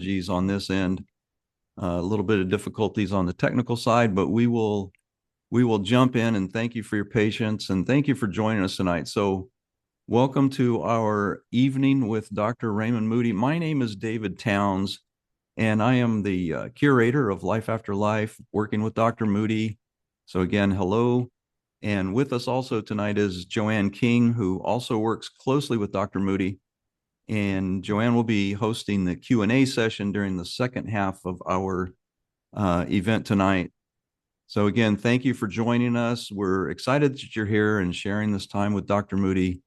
apologies on this end. A little bit of difficulties on the technical side, but we will jump in, and thank you for your patience and thank you for joining us tonight. So welcome to our evening with Dr. Raymond Moody. My name is David Towns, and I am the curator of Life After Life, working with Dr. Moody. So again, hello. And with us also tonight is Joanne King, who also works closely with Dr. Moody. And Joanne will be hosting the Q&A session during the second half of our event tonight. So again, thank you for joining us. We're excited that you're here and sharing this time with Dr. Moody.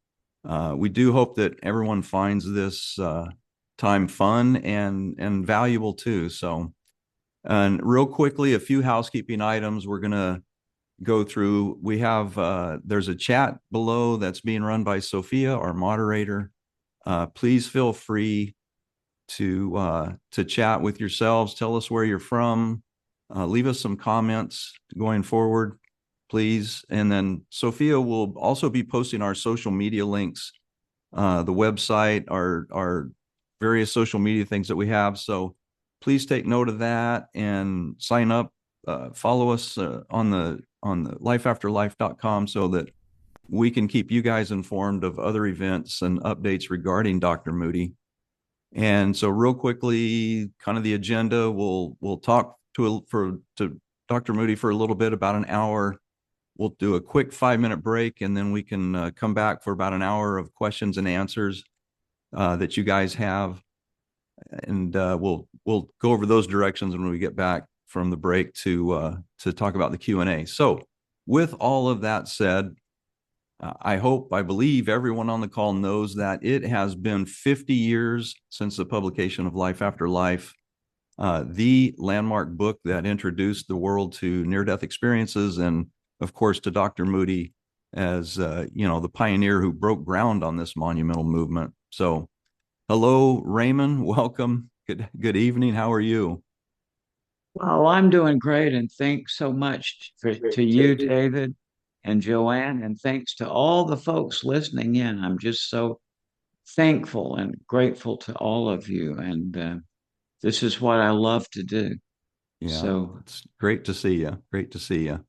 We do hope that everyone finds this time fun and valuable too. So, and real quickly, a few housekeeping items we're going to go through. We have, there's a chat below that's being run by Sophia, our moderator. Please feel free to chat with yourselves. Tell us where you're from. Leave us some comments going forward, please. And then Sophia will also be posting our social media links, the website, our various social media things that we have. So please take note of that and sign up. Follow us on the lifeafterlife.com so that we can keep you guys informed of other events and updates regarding Dr. Moody. And so real quickly, kind of the agenda, we'll talk to Dr. Moody for a little bit, about an hour. We'll do a quick 5-minute break, and then we can come back for about an hour of questions and answers that you guys have. And we'll go over those directions when we get back from the break to talk about the Q&A. So with all of that said, I believe everyone on the call knows that it has been 50 years since the publication of Life After Life, the landmark book that introduced the world to near-death experiences, and of course to Dr. Moody as the pioneer who broke ground on this monumental movement. So, hello, Raymond. Welcome. Good evening. How are you? Well, I'm doing great, and thanks so much to you, David, and Joanne, and thanks to all the folks listening in. I'm just so thankful and grateful to all of you, and this is what I love to do. Yeah, So, it's great to see you. Great to see you.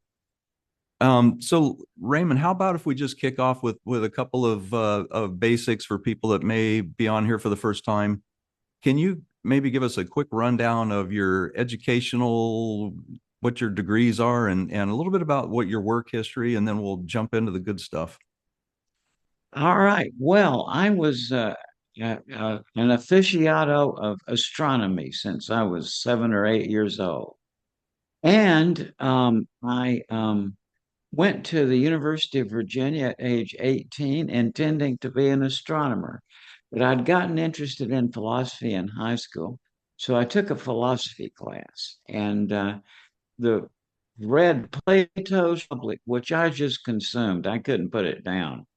So Raymond, how about if we just kick off with a couple of basics for people that may be on here for the first time? Can you maybe give us a quick rundown of your educational, what your degrees are, and a little bit about what your work history, and then we'll jump into the good stuff. all right. Well, I was an aficionado of astronomy since I was 7 or 8 years old, and I went to the University of Virginia at age 18, intending to be an astronomer. But I'd gotten interested in philosophy in high school. So I took a philosophy class and the read Plato's Republic, which I just consumed. I couldn't put it down.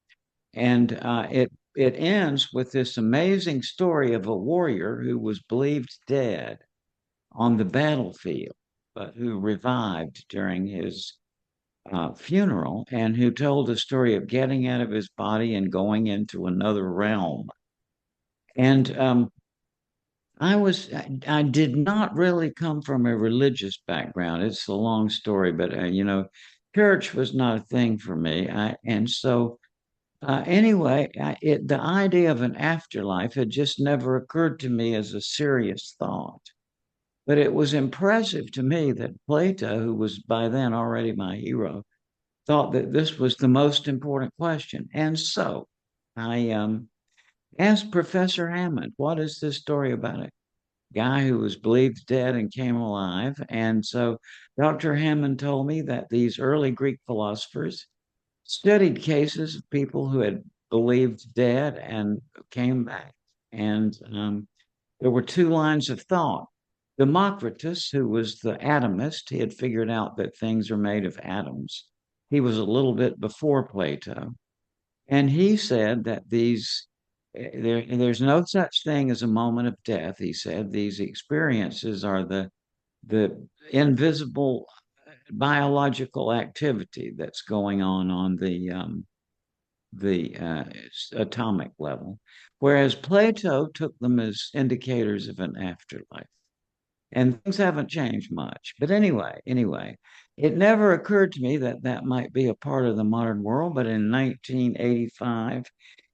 And it ends with this amazing story of a warrior who was believed dead on the battlefield, but who revived during his funeral, and who told the story of getting out of his body and going into another realm. And I did not really come from a religious background. It's a long story, but church was not a thing for me. And so anyway, the idea of an afterlife had just never occurred to me as a serious thought. But it was impressive to me that Plato, who was by then already my hero, thought that this was the most important question. And so I asked Professor Hammond, what is this story about a guy who was believed dead and came alive? And so Dr. Hammond told me that these early Greek philosophers studied cases of people who had believed dead and came back. And there were two lines of thought. Democritus, who was the atomist, he had figured out that things are made of atoms. He was a little bit before Plato. And he said that there's no such thing as a moment of death. He said these experiences are the invisible biological activity that's going on the atomic level, whereas Plato took them as indicators of an afterlife. And things haven't changed much. But anyway, it never occurred to me that that might be a part of the modern world. But in 1985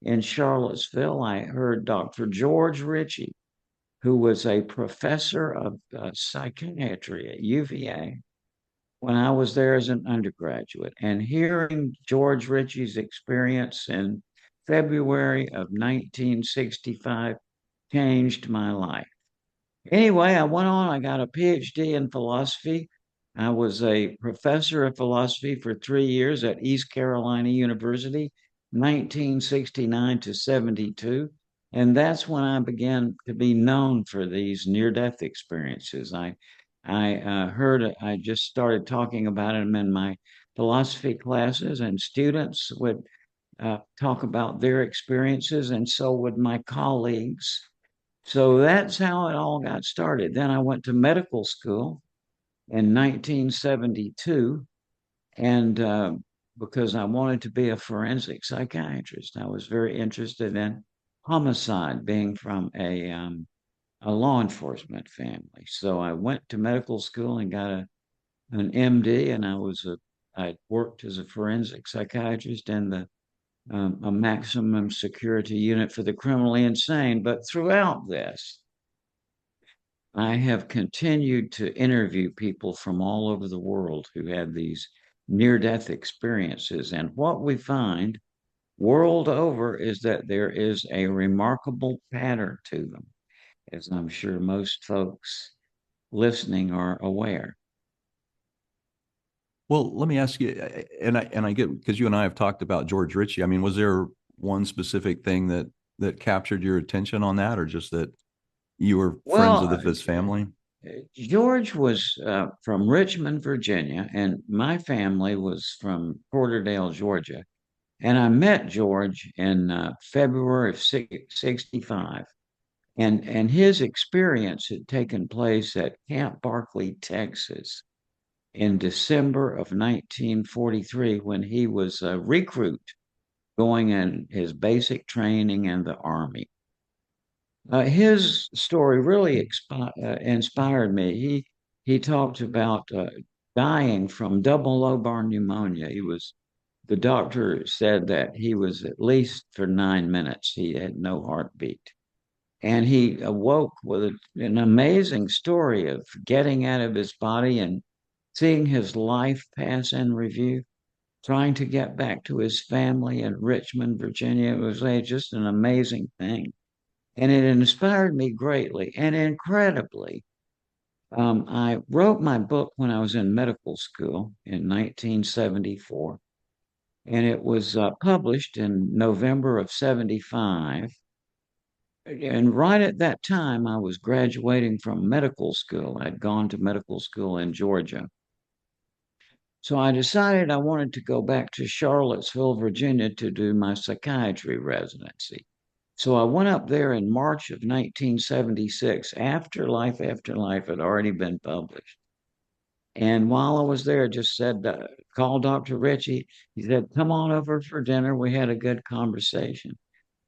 in Charlottesville, I heard Dr. George Ritchie, who was a professor of psychiatry at UVA when I was there as an undergraduate. And hearing George Ritchie's experience in February of 1965 changed my life. Anyway, I went on, I got a PhD in philosophy. I was a professor of philosophy for 3 years at East Carolina University, 1969 to 72. And that's when I began to be known for these near-death experiences. I just started talking about them in my philosophy classes, and students would talk about their experiences, and so would my colleagues. So that's how it all got started. Then I went to medical school in 1972, and because I wanted to be a forensic psychiatrist, I was very interested in homicide, being from a law enforcement family. So I went to medical school and got an MD, and I worked as a forensic psychiatrist in a maximum security unit for the criminally insane. But throughout this, I have continued to interview people from all over the world who had these near death experiences. And what we find world over is that there is a remarkable pattern to them, as I'm sure most folks listening are aware. Well, let me ask you, and I get, because you and I have talked about George Ritchie. I mean, was there one specific thing that captured your attention on that, or just that you were friends with Well, his family? George was from Richmond, Virginia, and my family was from Porterdale, Georgia. And I met George in February of 65. And his experience had taken place at Camp Barkley, Texas in December of 1943 when he was a recruit going in his basic training in the Army. His story really inspired me. He talked about dying from double lobar pneumonia. The doctor said that he was at least for 9 minutes. He had no heartbeat. And he awoke with an amazing story of getting out of his body and seeing his life pass in review, trying to get back to his family in Richmond, Virginia. It was just an amazing thing. And it inspired me greatly and incredibly. I wrote my book when I was in medical school in 1974, and it was published in November of 75. And right at that time, I was graduating from medical school. I'd gone to medical school in Georgia. So I decided I wanted to go back to Charlottesville, Virginia to do my psychiatry residency. So I went up there in March of 1976 after Life After Life had already been published. And while I was there, just said, call Dr. Ritchie. He said, come on over for dinner. We had a good conversation.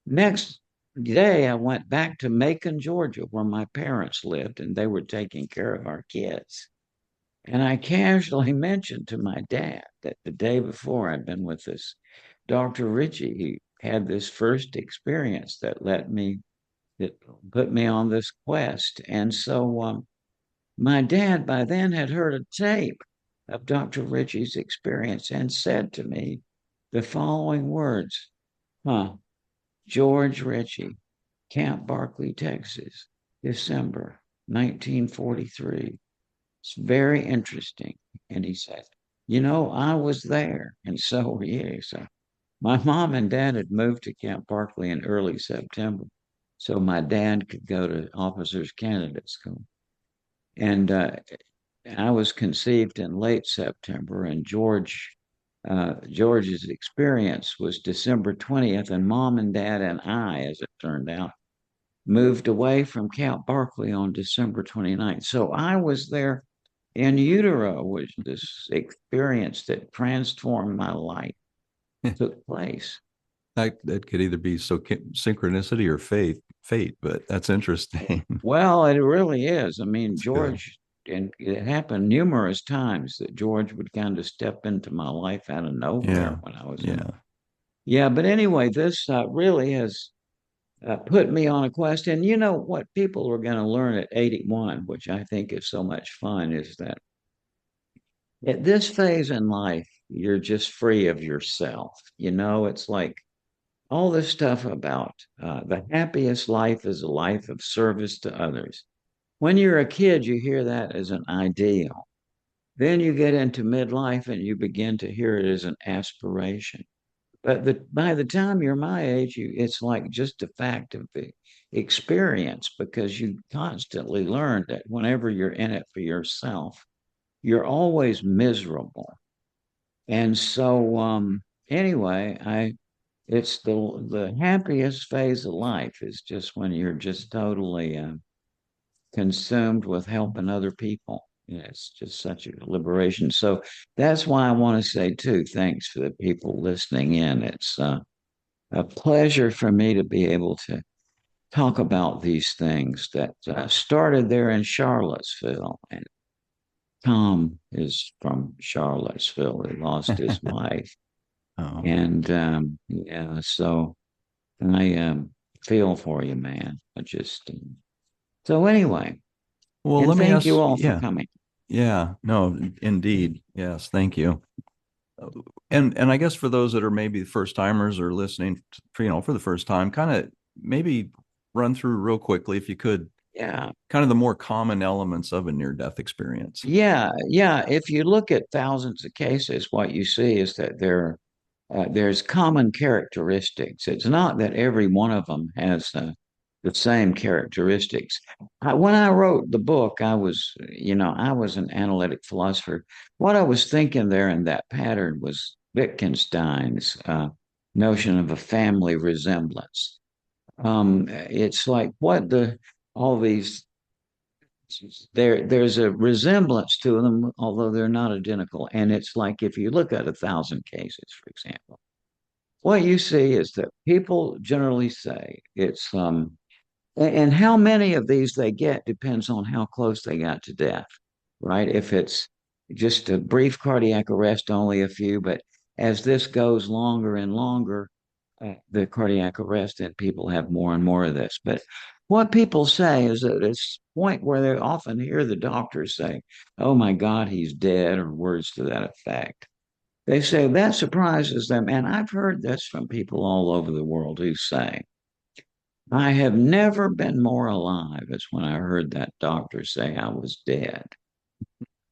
Next day, I went back to Macon, Georgia, where my parents lived, and they were taking care of our kids. And I casually mentioned to my dad that the day before I'd been with this Dr. Ritchie. He had this first experience that put me on this quest. And so my dad by then had heard a tape of Dr. Ritchie's experience and said to me the following words, huh, George Ritchie, Camp Barkley, Texas, December 1943. It's very interesting. And he said, I was there, and so were you. So my mom and dad had moved to Camp Barkley in early September, so my dad could go to officers candidate school. And I was conceived in late September, and George's experience was December 20th, and mom and dad and I, as it turned out, moved away from Camp Barkley on December 29th. So I was there in utero, which this experience that transformed my life took place. That could either be synchronicity or fate, but that's interesting. Well, it really is. I mean, That's good. George, and it happened numerous times that George would kind of step into my life out of nowhere Yeah. when I was in. Yeah. Yeah, but anyway, this really has put me on a quest. And you know what people are going to learn at 81, which I think is so much fun, is that at this phase in life, you're just free of yourself. You know, it's like all this stuff about the happiest life is a life of service to others. When you're a kid, you hear that as an ideal. Then you get into midlife and you begin to hear it as an aspiration. But by the time you're my age, it's like just a fact of the experience because you constantly learn that whenever you're in it for yourself, you're always miserable. And so, anyway, it's the happiest phase of life is just when you're just totally consumed with helping other people. Yeah, it's just such a liberation. So that's why I want to say too, thanks for the people listening in. It's a pleasure for me to be able to talk about these things that started there in Charlottesville. And Tom is from Charlottesville. He lost his wife. Oh. And yeah, so I feel for you, man. So anyway, Well, and let me thank you ask. all for Yeah. coming. Yeah. No, indeed. Yes. Thank you. And I guess for those that are maybe first timers or listening, for the first time, kind of maybe run through real quickly, if you could, Yeah. kind of the more common elements of a near death experience. Yeah, yeah. If you look at thousands of cases, what you see is that there's common characteristics. It's not that every one of them has the same characteristics. When I wrote the book, I was an analytic philosopher. What I was thinking there in that pattern was Wittgenstein's notion of a family resemblance. It's like what the all these there's a resemblance to them, although they're not identical. And it's like if you look at 1,000 cases, for example, what you see is that people generally say it's and how many of these they get depends on how close they got to death, right? If it's just a brief cardiac arrest, only a few, but as this goes longer and longer, the cardiac arrest, and people have more and more of this. But what people say is that it's a point where they often hear the doctors say, "Oh my God, he's dead," or words to that effect. They say that surprises them. And I've heard this from people all over the world who say, I have never been more alive as when I heard that doctor say I was dead.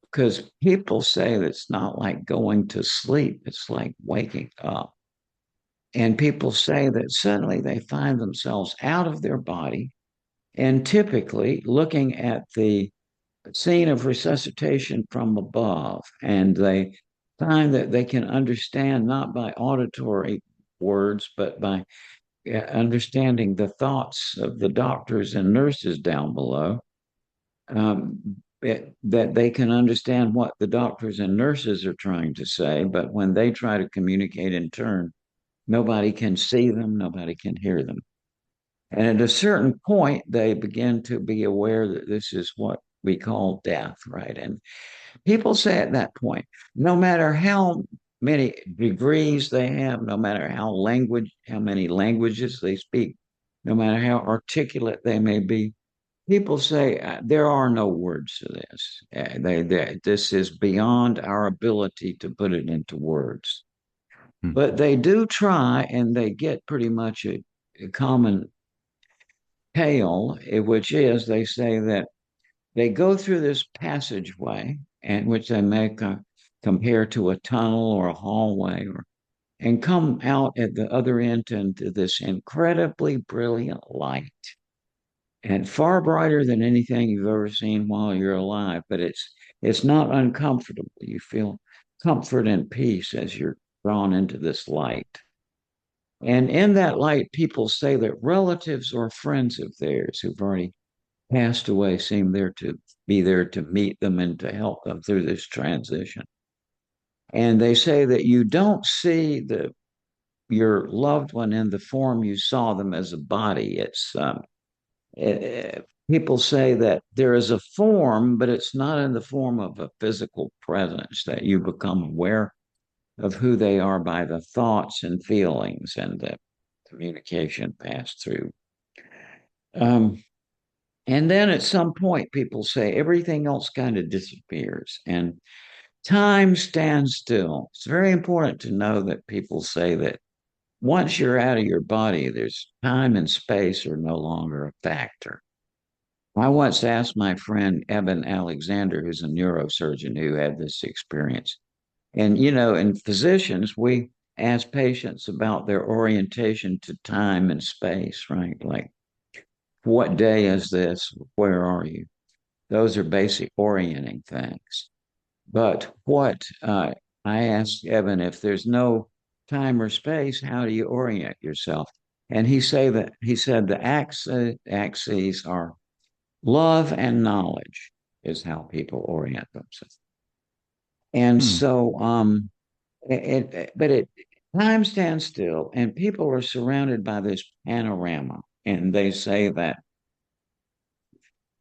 Because people say that it's not like going to sleep, it's like waking up. And people say that suddenly they find themselves out of their body and typically looking at the scene of resuscitation from above. And they find that they can understand not by auditory words, but by understanding the thoughts of the doctors and nurses down below. That they can understand what the doctors and nurses are trying to say, but when they try to communicate in turn, nobody can see them, nobody can hear them. And at a certain point, they begin to be aware that this is what we call death, right? And people say at that point, no matter how many degrees they have, no matter how many languages they speak, no matter how articulate they may be, people say there are no words to this. This is beyond our ability to put it into words. Hmm. But they do try, and they get pretty much a common tale, which is they say that they go through this passageway, and which they make compare to a tunnel or a hallway, and come out at the other end into this incredibly brilliant light, and far brighter than anything you've ever seen while you're alive. But it's not uncomfortable. You feel comfort and peace as you're drawn into this light. And in that light, people say that relatives or friends of theirs who've already passed away seem there to be there to meet them and to help them through this transition. And they say that you don't see your loved one in the form you saw them as a body. People say that there is a form, but it's not in the form of a physical presence, that you become aware of who they are by the thoughts and feelings and the communication passed through. Um, and then at some point, people say everything else kind of disappears and time stands still. It's very important to know that people say that once you're out of your body, there's time and space are no longer a factor. I once asked my friend Eben Alexander, who's a neurosurgeon who had this experience. And, in physicians, we ask patients about their orientation to time and space, right? Like, what day is this? Where are you? Those are basic orienting things. But what I asked Evan, if there's no time or space, how do you orient yourself? And he said the axes are love and knowledge is how people orient themselves. And Hmm. so, but time stands still, and people are surrounded by this panorama, and they say that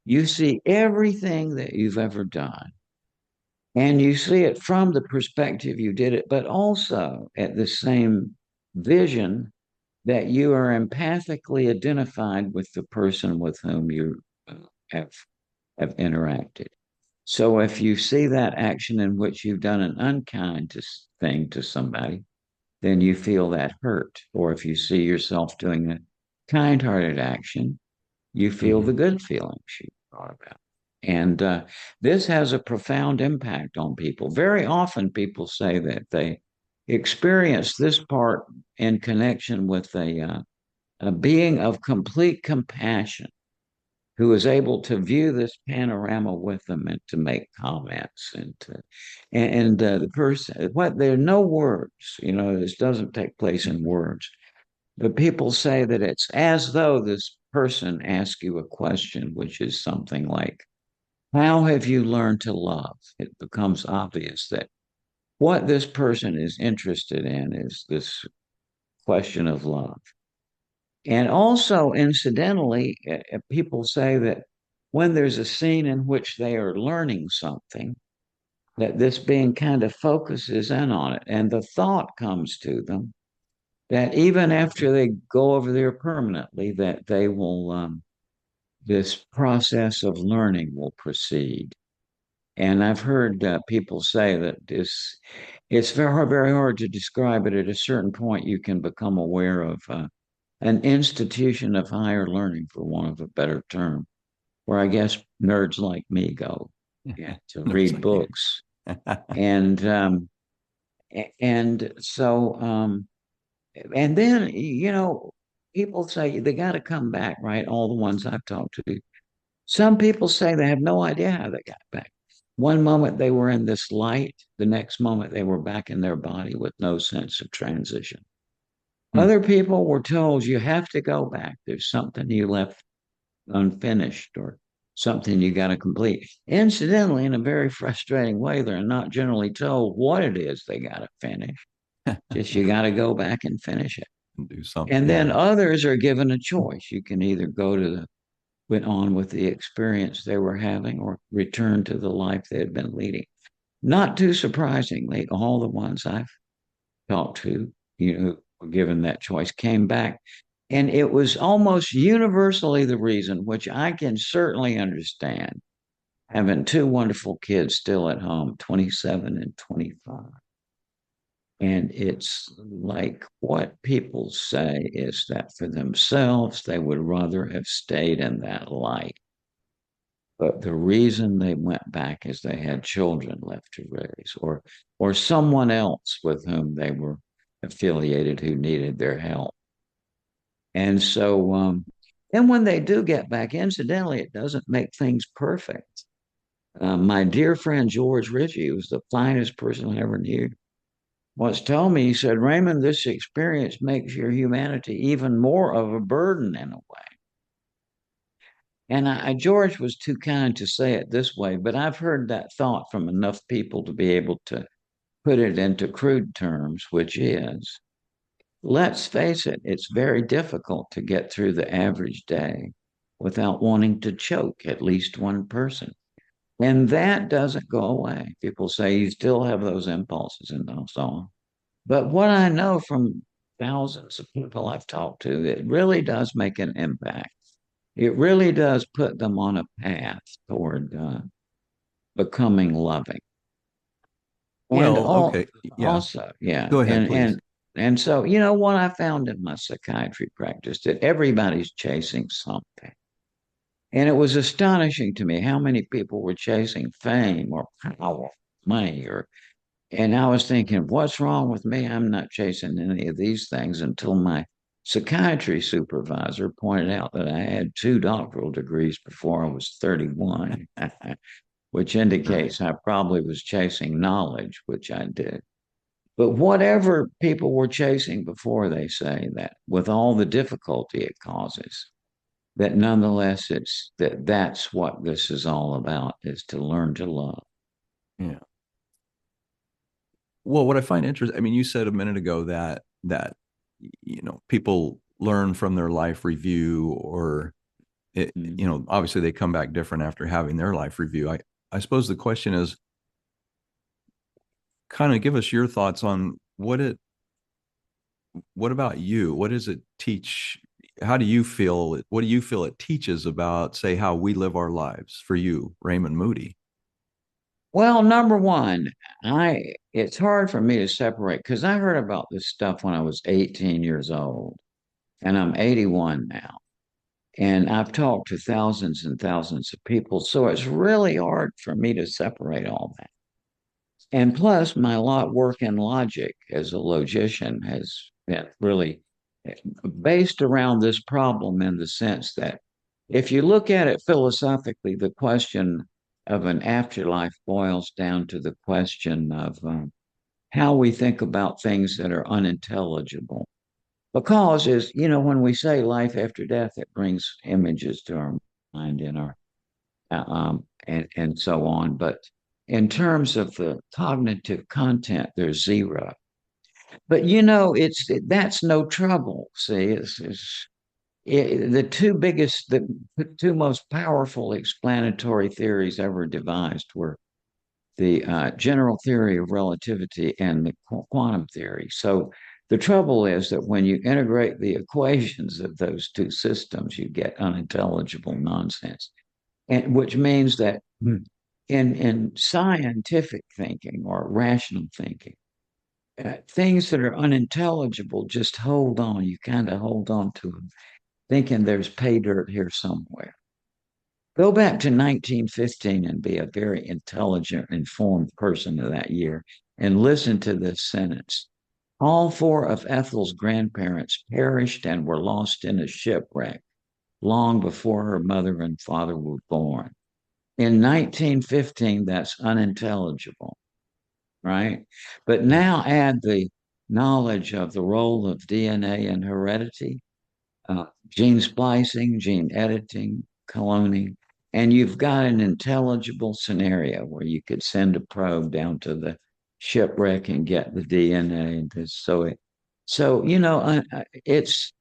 you see everything that you've ever done, and you see it from the perspective you did it, but also at the same vision that you are empathically identified with the person with whom you uh, have have interacted. So if you see that action in which you've done an unkind thing to somebody, then you feel that hurt. Or if you see yourself doing a kind hearted action, you feel Mhm. the good feelings you thought about. And this has a profound impact on people. Very often, people say that they experience this part in connection with a being of complete compassion who is able to view this panorama with them and to make comments the person what there are no words, this doesn't take place in words, but people say that it's as though this person asks you a question, which is something like, how have you learned to love? It becomes obvious that what this person is interested in is this question of love. And also, incidentally, people say that when there's a scene in which they are learning something, that this being kind of focuses in on it. And the thought comes to them that even after they go over there permanently, that they will, this process of learning will proceed. And I've heard people say that it's very, very hard to describe, but at a certain point, you can become aware of an institution of higher learning, for want of a better term, where I guess nerds like me go, yeah, to There's read books. And and so and then people say they got to come back, right? All the ones I've talked to. Some people say they have no idea how they got back. One moment they were in this light, the next moment they were back in their body with no sense of transition. Hmm. Other people were told you have to go back. There's something you left unfinished or something you got to complete. Incidentally, in a very frustrating way, they're not generally told what it is they got to finish. Just you got to go back and finish it. Do something. And then Yeah. others are given a choice. You can either go to the went on with the experience they were having or return to the life they had been leading. Not too surprisingly, all the ones I've talked to, were given that choice, came back. And it was almost universally the reason, which I can certainly understand, having two wonderful kids still at home, 27 and 25. And it's like what people say is that for themselves, they would rather have stayed in that light. But the reason they went back is they had children left to raise, or someone else with whom they were affiliated who needed their help. And so, and when they do get back, incidentally, it doesn't make things perfect. My dear friend George Ritchie, who was the finest person I ever knew, once told me, he said, Raymond, this experience makes your humanity even more of a burden in a way. And George was too kind to say it this way, but I've heard that thought from enough people to be able to put it into crude terms, which is let's face it, it's very difficult to get through the average day without wanting to choke at least one person. And that doesn't go away. People say you still have those impulses and so on. But what I know from thousands of people I've talked to, it really does make an impact. It really does put them on a path toward becoming loving. And Well, all okay. Yeah. also, yeah, Go ahead, please. and so what I found in my psychiatry practice that everybody's chasing something. And it was astonishing to me how many people were chasing fame or power, money, and I was thinking, what's wrong with me? I'm not chasing any of these things until my psychiatry supervisor pointed out that I had two doctoral degrees before I was 31, which indicates I probably was chasing knowledge, which I did. But whatever people were chasing before, they say that with all the difficulty it causes, that nonetheless that's what this is all about, is to learn to love. Yeah. Well, what I find interesting, I mean, you said a minute ago that people learn from their life review, or obviously they come back different after having their life review. I suppose the question is, kind of give us your thoughts on what about you? What does it teach? How do you feel? What do you feel it teaches about, say, how we live our lives for you, Raymond Moody? Well, number one, I it's hard for me to separate because I heard about this stuff when I was 18 years old, and I'm 81 now. And I've talked to thousands and thousands of people, so it's really hard for me to separate all that. And plus, my lot work in logic as a logician has been really based around this problem in the sense that if you look at it philosophically, the question of an afterlife boils down to the question of how we think about things that are unintelligible. Because when we say life after death, it brings images to our mind in our and so on. But in terms of the cognitive content, there's zero. But that's no trouble. See, the two most powerful explanatory theories ever devised were the general theory of relativity and the quantum theory. So the trouble is that when you integrate the equations of those two systems, you get unintelligible nonsense, and which means that in scientific thinking or rational thinking, things that are unintelligible just hold on. You kind of hold on to them, thinking there's pay dirt here somewhere. Go back to 1915 and be a very intelligent, informed person of that year and listen to this sentence. All four of Ethel's grandparents perished and were lost in a shipwreck long before her mother and father were born. In 1915, that's unintelligible, right? But now add the knowledge of the role of DNA and heredity, gene splicing, gene editing, cloning, and you've got an intelligible scenario where you could send a probe down to the shipwreck and get the DNA. It's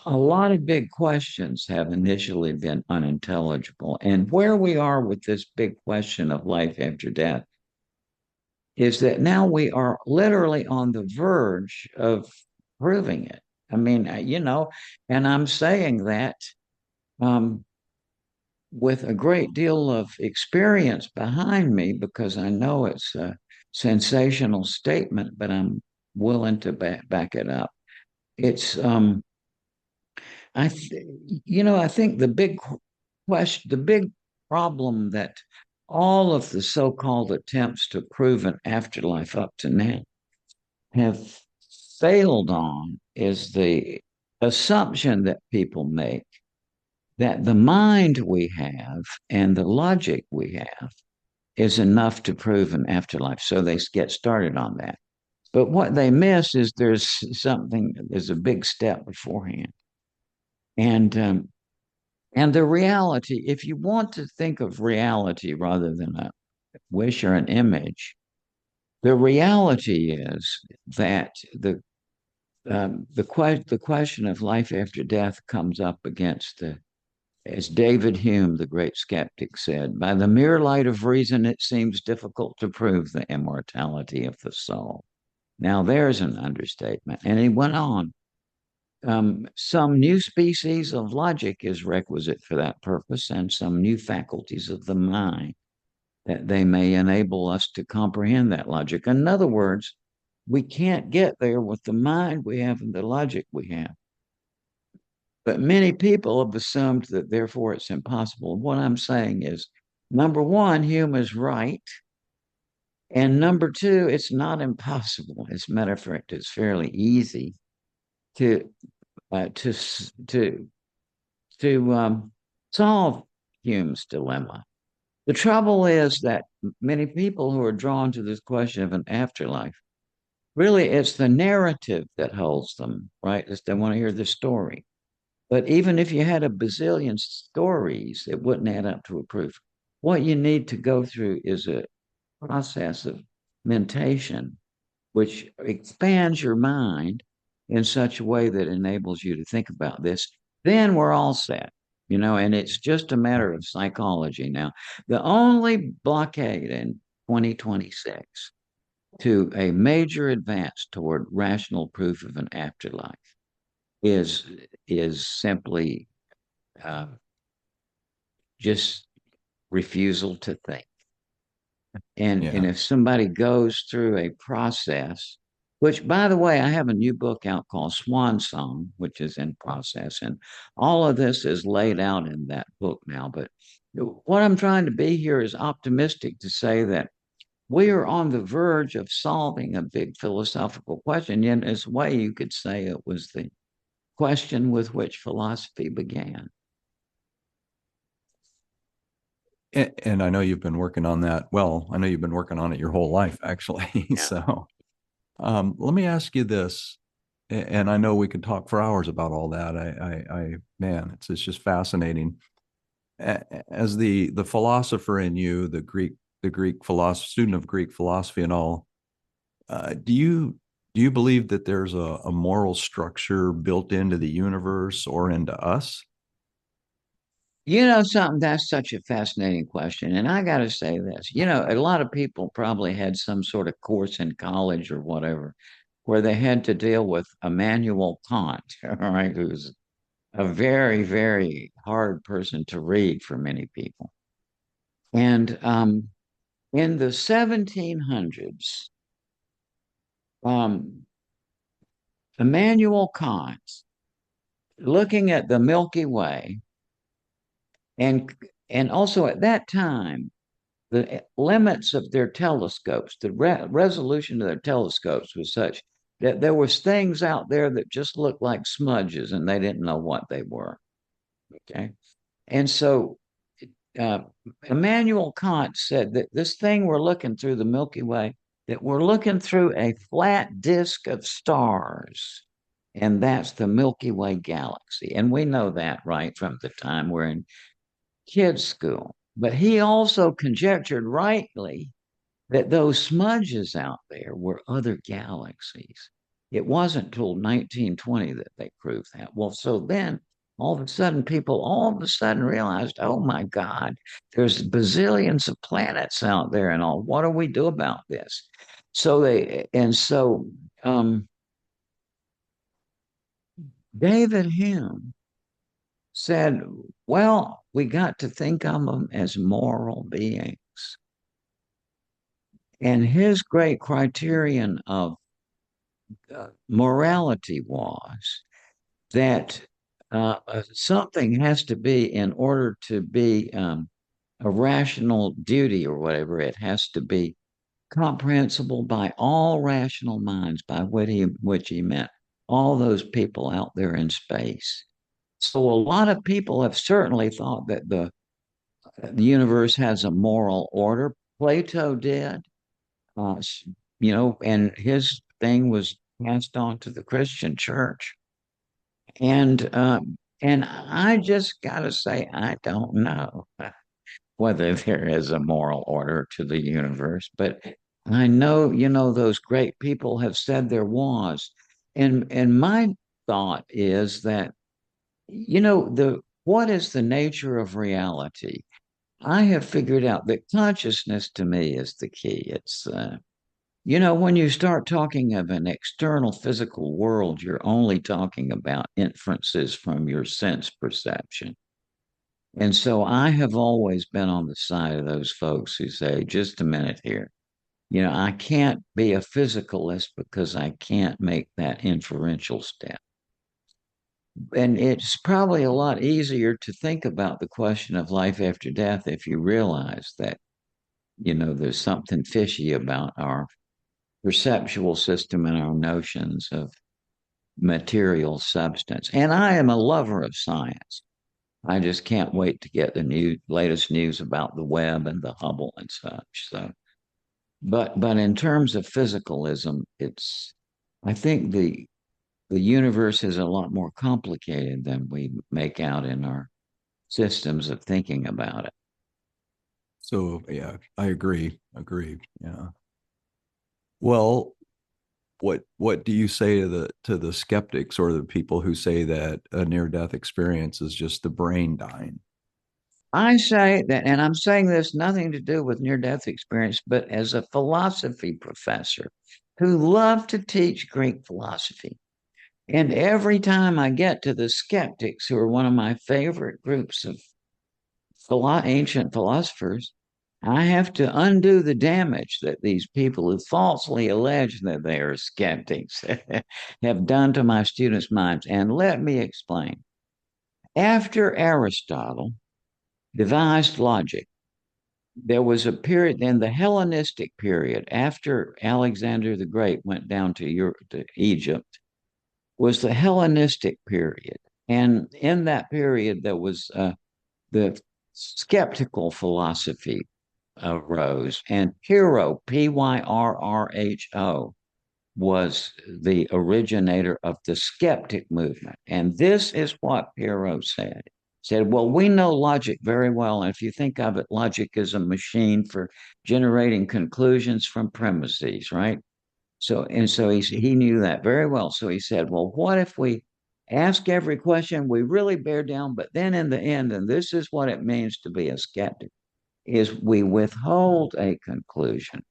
a lot of big questions have initially been unintelligible. And where we are with this big question of life after death is that now we are literally on the verge of proving it. I mean, and I'm saying that um, with a great deal of experience behind me because I know it's a sensational statement, but I'm willing to back it up. It's I th- I think the big problem that all of the so-called attempts to prove an afterlife up to now have failed on is the assumption that people make that the mind we have and the logic we have is enough to prove an afterlife. So they get started on that. But what they miss is there's a big step beforehand. And and the reality, if you want to think of reality rather than a wish or an image, the reality is that the question of life after death comes up against as David Hume, the great skeptic, said, by the mere light of reason, it seems difficult to prove the immortality of the soul. Now, there's an understatement. And he went on, some new species of logic is requisite for that purpose, and some new faculties of the mind that they may enable us to comprehend that logic. In other words, we can't get there with the mind we have and the logic we have. But many people have assumed that therefore it's impossible. What I'm saying is, number one, Hume is right. And number two, it's not impossible. As a matter of fact, it's fairly easy to uh, to to to solve Hume's dilemma. The trouble is that many people who are drawn to this question of an afterlife, really, it's the narrative that holds them, right? They want to hear the story. But even if you had a bazillion stories, it wouldn't add up to a proof. What you need to go through is a process of mentation, which expands your mind in such a way that enables you to think about this. Then we're all set, and it's just a matter of psychology now. The only blockade in 2026 to a major advance toward rational proof of an afterlife is is simply uh, just refusal to think. And Yeah. if somebody goes through a process, which by the way, I have a new book out called Swan Song, which is in process, and all of this is laid out in that book now. But what I'm trying to be here is optimistic to say that we are on the verge of solving a big philosophical question. In this way, you could say it was the question with which philosophy began. And I know you've been working on that. Well, I know you've been working on it your whole life, actually. Yeah. So let me ask you this, and I know we could talk for hours about all that. Man, it's just fascinating. As the philosopher in you, the Greek philosopher, student of Greek philosophy, and all, do you believe that there's a moral structure built into the universe or into us? Something, that's such a fascinating question. And I got to say this, a lot of people probably had some sort of course in college or whatever where they had to deal with Immanuel Kant, all right, who's a very, very hard person to read for many people. And in the 1700s, um, Immanuel Kant, looking at the Milky Way, and and also at that time, the limits of their telescopes, the resolution of their telescopes was such that there was things out there that just looked like smudges and they didn't know what they were. Okay. And so uh, Immanuel Kant said that this thing we're looking through the Milky Way, that we're looking through a flat disk of stars. And that's the Milky Way galaxy. And we know that, right, from the time we're in kids' school. But he also conjectured rightly that those smudges out there were other galaxies. It wasn't till 1920 that they proved that. Well, so then all of a sudden, people all of a sudden realized, oh my God, there's bazillions of planets out there and all. What do we do about this? So David Hume said, well, we got to think of them as moral beings. And his great criterion of morality was that something has to be, in order to be a rational duty or whatever, it has to be comprehensible by all rational minds, by which he meant all those people out there in space. So a lot of people have certainly thought that the universe has a moral order. Plato did, uh, and his thing was passed on to the Christian church. And I just got to say, I don't know whether there is a moral order to the universe, but I know, those great people have said there was. and my thought is that, the what is the nature of reality? I have figured out that consciousness to me is the key. It's when you start talking of an external physical world, you're only talking about inferences from your sense perception. And so I have always been on the side of those folks who say, just a minute here. I can't be a physicalist because I can't make that inferential step. And it's probably a lot easier to think about the question of life after death if you realize that, there's something fishy about our perceptual system and our notions of material substance. And I am a lover of science. I just can't wait to get the latest news about the web and the Hubble and such. So, but in terms of physicalism, I think the universe is a lot more complicated than we make out in our systems of thinking about it. So yeah, I agree. Agree. Yeah. Well, what do you say to the skeptics or the people who say that a near death experience is just the brain dying? I say that, and I'm saying this nothing to do with near death experience, but as a philosophy professor who loved to teach Greek philosophy. And every time I get to the skeptics, who are one of my favorite groups of ancient philosophers, I have to undo the damage that these people who falsely allege that they are skeptics have done to my students' minds. And let me explain. After Aristotle devised logic, there was a period in the Hellenistic period after Alexander the Great went down to Egypt, was the Hellenistic period. And in that period, there was the skeptical philosophy arose, and Pyrrho, Pyrrho, was the originator of the skeptic movement. And this is what Pyrrho said. Said, well, we know logic very well. And if you think of it, logic is a machine for generating conclusions from premises, right? So he knew that very well. So he said, well, what if we ask every question, we really bear down, but then in the end, and this is what it means to be a skeptic, is we withhold a conclusion.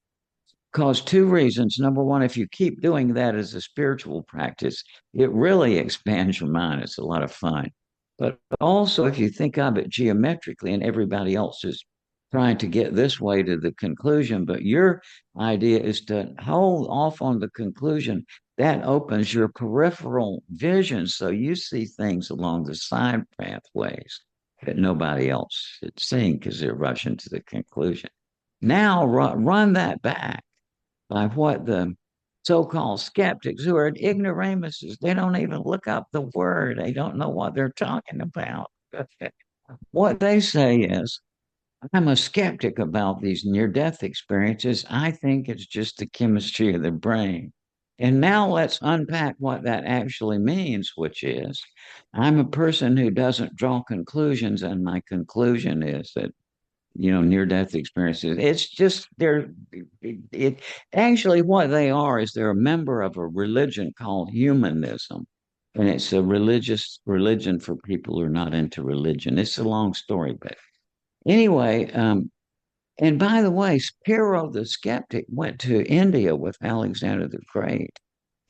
Cause two reasons. Number one, if you keep doing that as a spiritual practice, it really expands your mind. It's a lot of fun. But also, if you think of it geometrically, and everybody else is trying to get this way to the conclusion, but your idea is to hold off on the conclusion, that opens your peripheral vision. So you see things along the side pathways that nobody else is seeing because they're rushing to the conclusion. Now run that back by what the so-called skeptics, who are ignoramuses, they don't even look up the word. They don't know what they're talking about. What they say is, I'm a skeptic about these near-death experiences. I think it's just the chemistry of the brain. And now let's unpack what that actually means, which is, I'm a person who doesn't draw conclusions, and my conclusion is that near death experiences. It's just it actually what they are is they're a member of a religion called humanism. And it's a religious religion for people who are not into religion. It's a long story, but anyway, and by the way, Spiro the skeptic went to India with Alexander the Great.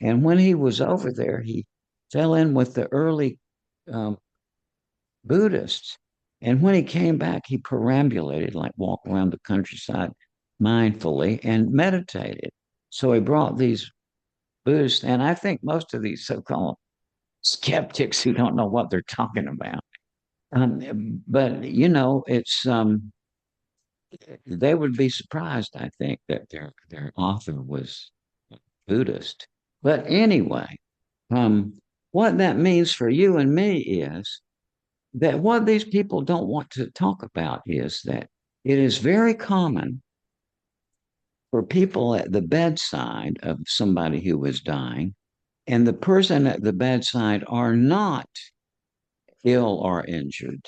And when he was over there, he fell in with the early um, Buddhists. And when he came back, he perambulated, like walked around the countryside mindfully and meditated. So he brought these Buddhists, and I think most of these so called skeptics who don't know what they're talking about. But, they would be surprised, I think, that their author was Buddhist. But anyway, what that means for you and me is that what these people don't want to talk about is that it is very common for people at the bedside of somebody who is dying, and the person at the bedside are not ill or injured.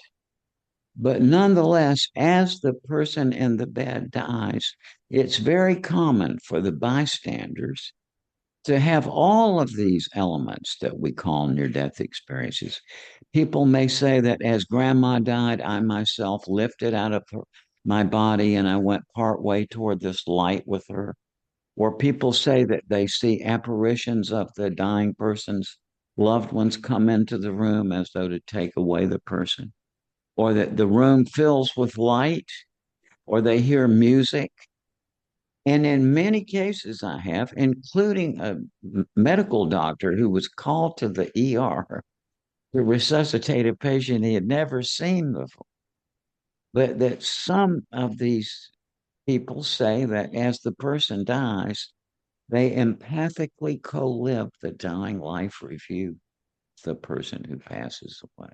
But nonetheless, as the person in the bed dies, it's very common for the bystanders to have all of these elements that we call near death experiences. People may say that as grandma died, I myself lifted out of my body and I went part way toward this light with her. Or people say that they see apparitions of the dying person's loved ones come into the room as though to take away the person, or that the room fills with light, or they hear music. And in many cases, I have, including a medical doctor who was called to the ER to resuscitate a patient he had never seen before. But that some of these people say that as the person dies, they empathically co live the dying life review of the person who passes away.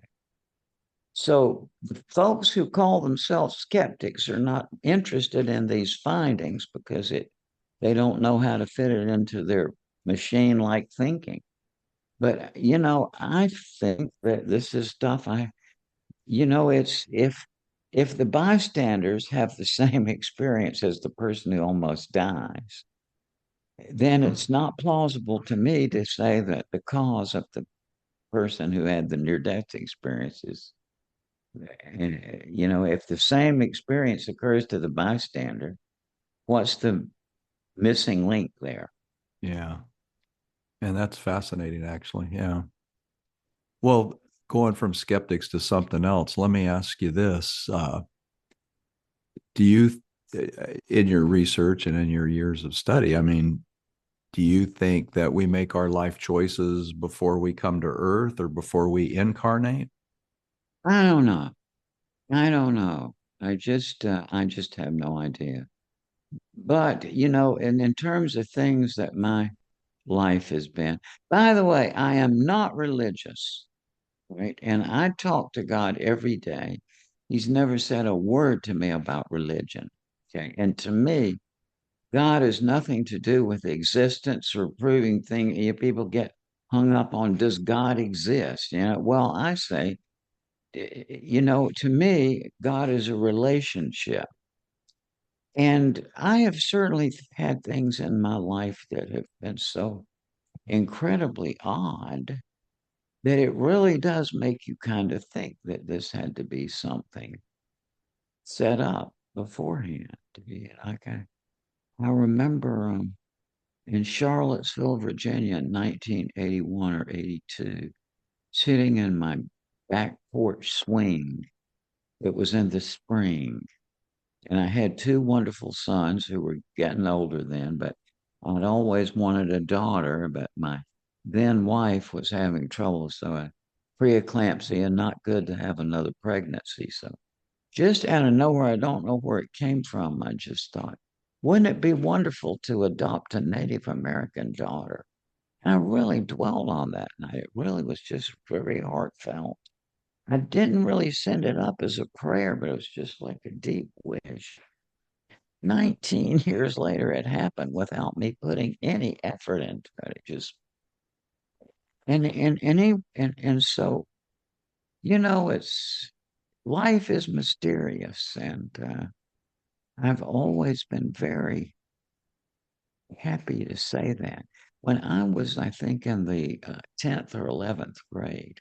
So the folks who call themselves skeptics are not interested in these findings because they don't know how to fit it into their machine like thinking. But I think that this is stuff it's if the bystanders have the same experience as the person who almost dies, then it's not plausible to me to say that the cause of the person who had the near death experience is, if the same experience occurs to the bystander, what's the missing link there? Yeah. And that's fascinating, actually. Yeah. Well, going from skeptics to something else, let me ask you this. Do you, in your research and in your years of study, I mean, do you think that we make our life choices before we come to Earth or before we incarnate? I don't know. I don't know. I just have no idea. But and in terms of things that my life has been, by the way, I am not religious, right? And I talk to God every day. He's never said a word to me about religion. Okay. And to me, God has nothing to do with existence or proving things. People get hung up on does God exist? Well, I say, to me, God is a relationship. And I have certainly had things in my life that have been so incredibly odd that it really does make you kind of think that this had to be something set up beforehand to be like I remember in Charlottesville, Virginia in 1981 or 82, sitting in my back porch swing. It was in the spring. And I had two wonderful sons who were getting older then, but I'd always wanted a daughter, but my then wife was having trouble. So preeclampsia, not good to have another pregnancy. So just out of nowhere, I don't know where it came from. I just thought, wouldn't it be wonderful to adopt a Native American daughter? And I really dwelled on that night. It really was just very heartfelt. I didn't really send it up as a prayer, but it was just like a deep wish. 19 years later, it happened without me putting any effort into it. It just and so it's life is mysterious, and I've always been very happy to say that. When I was, I think, in the 10th or 11th grade,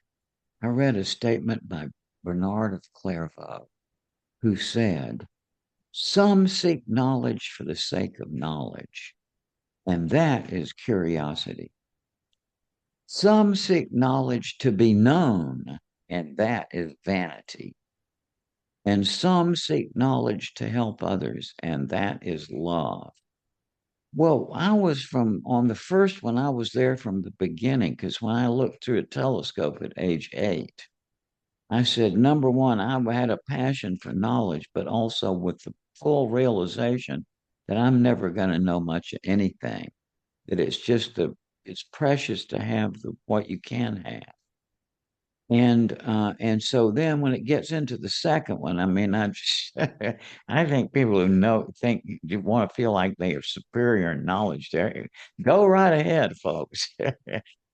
I read a statement by Bernard of Clairvaux, who said, "Some seek knowledge for the sake of knowledge, and that is curiosity. Some seek knowledge to be known, and that is vanity. And some seek knowledge to help others, and that is love." Well, I was from on the first one, I was there from the beginning because when I looked through a telescope at age 8, I said, number one, I had a passion for knowledge, but also with the full realization that I'm never going to know much of anything, that it's precious to have what you can have. And so then when it gets into the second one, I mean, I just I think people who think you want to feel like they are superior in knowledge there. Go right ahead, folks.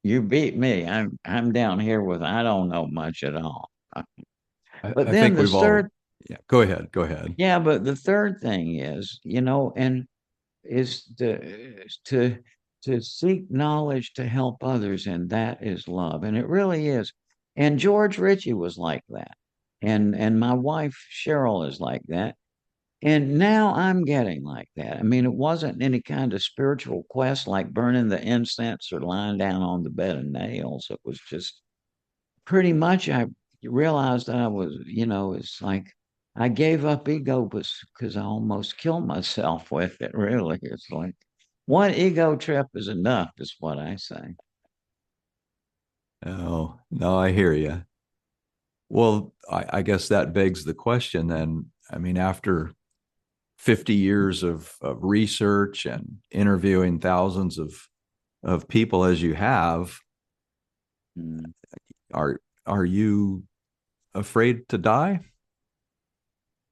You beat me. I'm down here with I don't know much at all. But I then think the we've all, third, yeah, go ahead. Go ahead. yeah, but the third thing is, and is to to seek knowledge to help others, and that is love, and it really is. And George Ritchie was like that, and my wife Cheryl is like that, and now I'm getting like that. I mean, it wasn't any kind of spiritual quest like burning the incense or lying down on the bed of nails. It was just pretty much I realized that I was, it's like I gave up ego because I almost killed myself with it, really. It's like one ego trip is enough, is what I say. Oh, no, I hear you. Well, I guess that begs the question then. I mean, after 50 years of research and interviewing thousands of people as you have, Mm. are you afraid to die?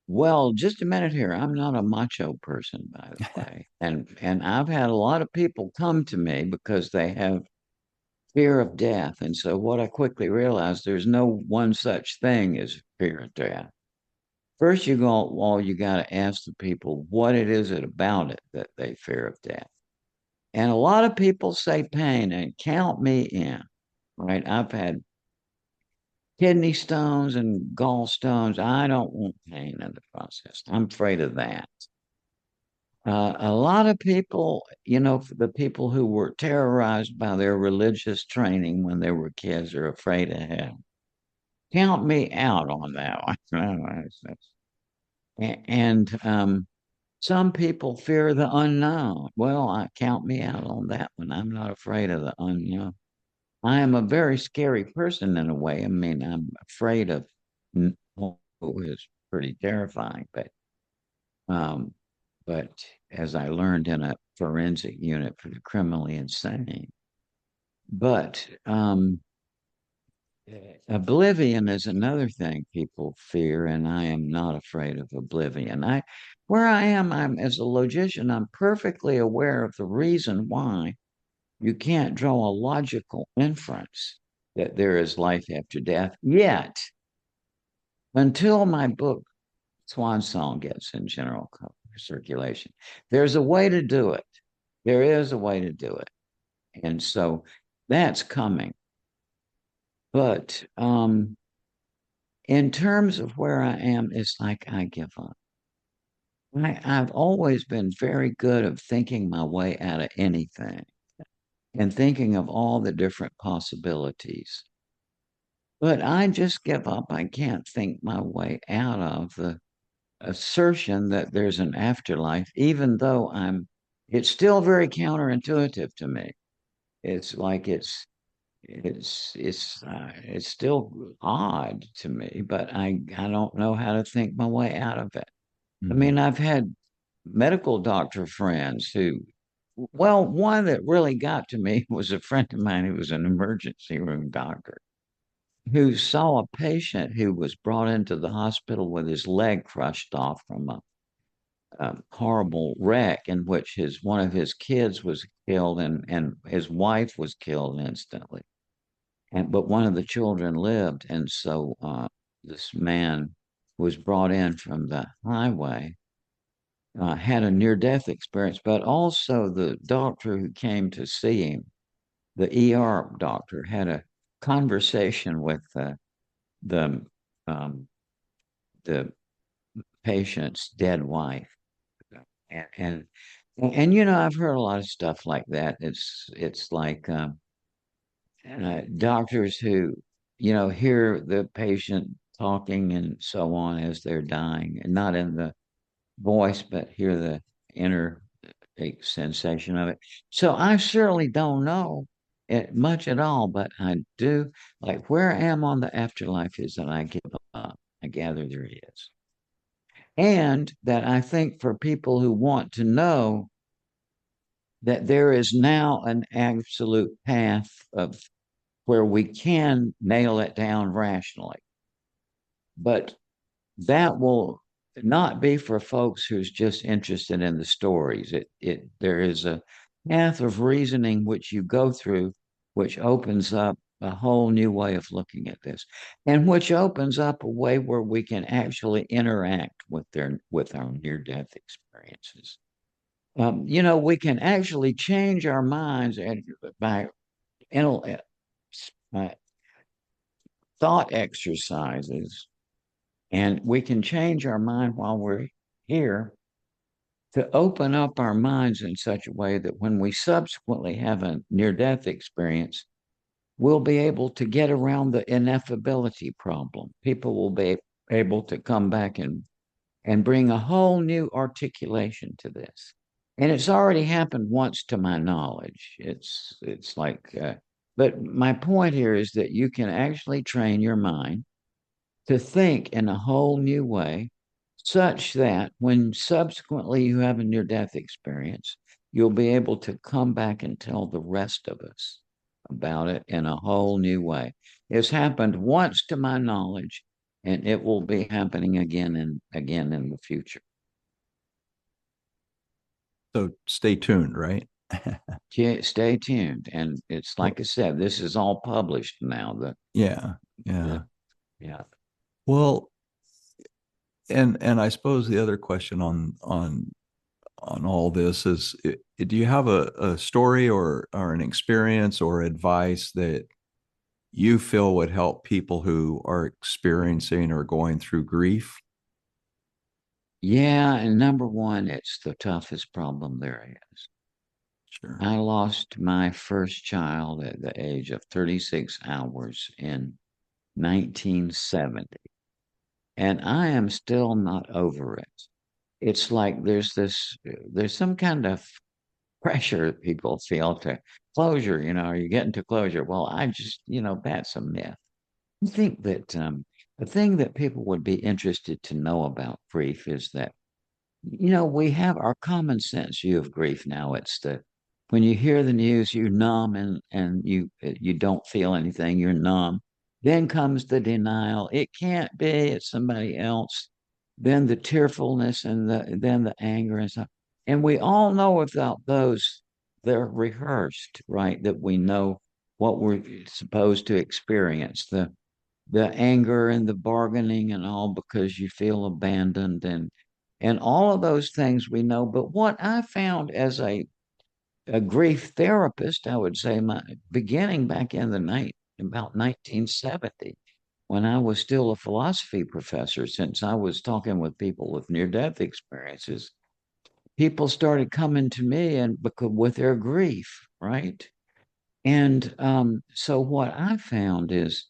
Well, just a minute here. I'm not a macho person, by the way. And I've had a lot of people come to me because they have fear of death. And so what I quickly realized, there's no one such thing as fear of death. First, you got to ask the people what it is it about it that they fear of death. And a lot of people say pain, and count me in, right? I've had kidney stones and gallstones. I don't want pain in the process. I'm afraid of that. A lot of people, the people who were terrorized by their religious training when they were kids are afraid of hell. Count me out on that one. And some people fear the unknown. Well, I count me out on that one. I'm not afraid of the unknown. I am a very scary person in a way. I mean, I'm afraid of is pretty terrifying, um, but as I learned in a forensic unit for the criminally insane. But oblivion is another thing people fear, and I am not afraid of oblivion. Where I am, I'm as a logician, I'm perfectly aware of the reason why you can't draw a logical inference that there is life after death. Yet, until my book Swan Song gets in general circulation, there's a way to do it. There is a way to do it, and so that's coming. But in terms of where I am, it's like I give up. I've always been very good at thinking my way out of anything and thinking of all the different possibilities. But I just give up. I can't think my way out of the assertion that there's an afterlife, even though it's still very counterintuitive to me. It's like it's still odd to me, but I don't know how to think my way out of it. I Mhm. mean, I've had medical doctor friends who, well, one that really got to me was a friend of mine who was an emergency room doctor who saw a patient who was brought into the hospital with his leg crushed off from a horrible wreck in which his one of his kids was killed and his wife was killed instantly. But one of the children lived, and so this man was brought in from the highway, had a near death experience, but also the doctor who came to see him, the ER doctor, had a conversation with the um, the patient's dead wife, and, and I've heard a lot of stuff like that. It's like doctors who hear the patient talking and so on as they're dying, and not in the voice, but hear the inner sensation of it. So I certainly don't know it much at all, but I do like where I am on the afterlife is that I give up. I gather there is. And that I think for people who want to know that there is now an absolute path of where we can nail it down rationally. But that will not be for folks who's just interested in the stories. There is a path of reasoning which you go through, which opens up a whole new way of looking at this, and which opens up a way where we can actually interact with our near death experiences. We can actually change our minds and by intel- uh, thought exercises, and we can change our mind while we're here to open up our minds in such a way that when we subsequently have a near death experience, we'll be able to get around the ineffability problem. People will be able to come back and bring a whole new articulation to this. And it's already happened once to my knowledge. It's like, but my point here is that you can actually train your mind to think in a whole new way, such that when subsequently you have a near death experience, you'll be able to come back and tell the rest of us about it in a whole new way. It's happened once to my knowledge, and it will be happening again and again in the future. So stay tuned, right? Stay tuned. And it's Well, like I said, this is all published now. yeah, The yeah. yeah. Well, and I suppose the other question on all this is, do you have a story or an experience or advice that you feel would help people who are experiencing or going through grief? Yeah, and number one, it's the toughest problem there is. Sure. I lost my first child at the age of 36 hours in 1970, and I am still not over it. It's like there's some kind of pressure people feel to closure. Are you getting to closure? Well, I just, that's a myth. I think that the thing that people would be interested to know about grief is that we have our common sense view of grief now. It's the when you hear the news, you're numb and you don't feel anything. You're numb. Then comes the denial. It can't be. It's somebody else. Then the tearfulness and then the anger and stuff. And we all know without those, they're rehearsed, right? That we know what we're supposed to experience. The anger and the bargaining and all because you feel abandoned and all of those things we know. But what I found as a grief therapist, I would say my beginning back in the night about 1970, when I was still a philosophy professor, since I was talking with people with near death experiences, people started coming to me and because with their grief, right? And so what I found is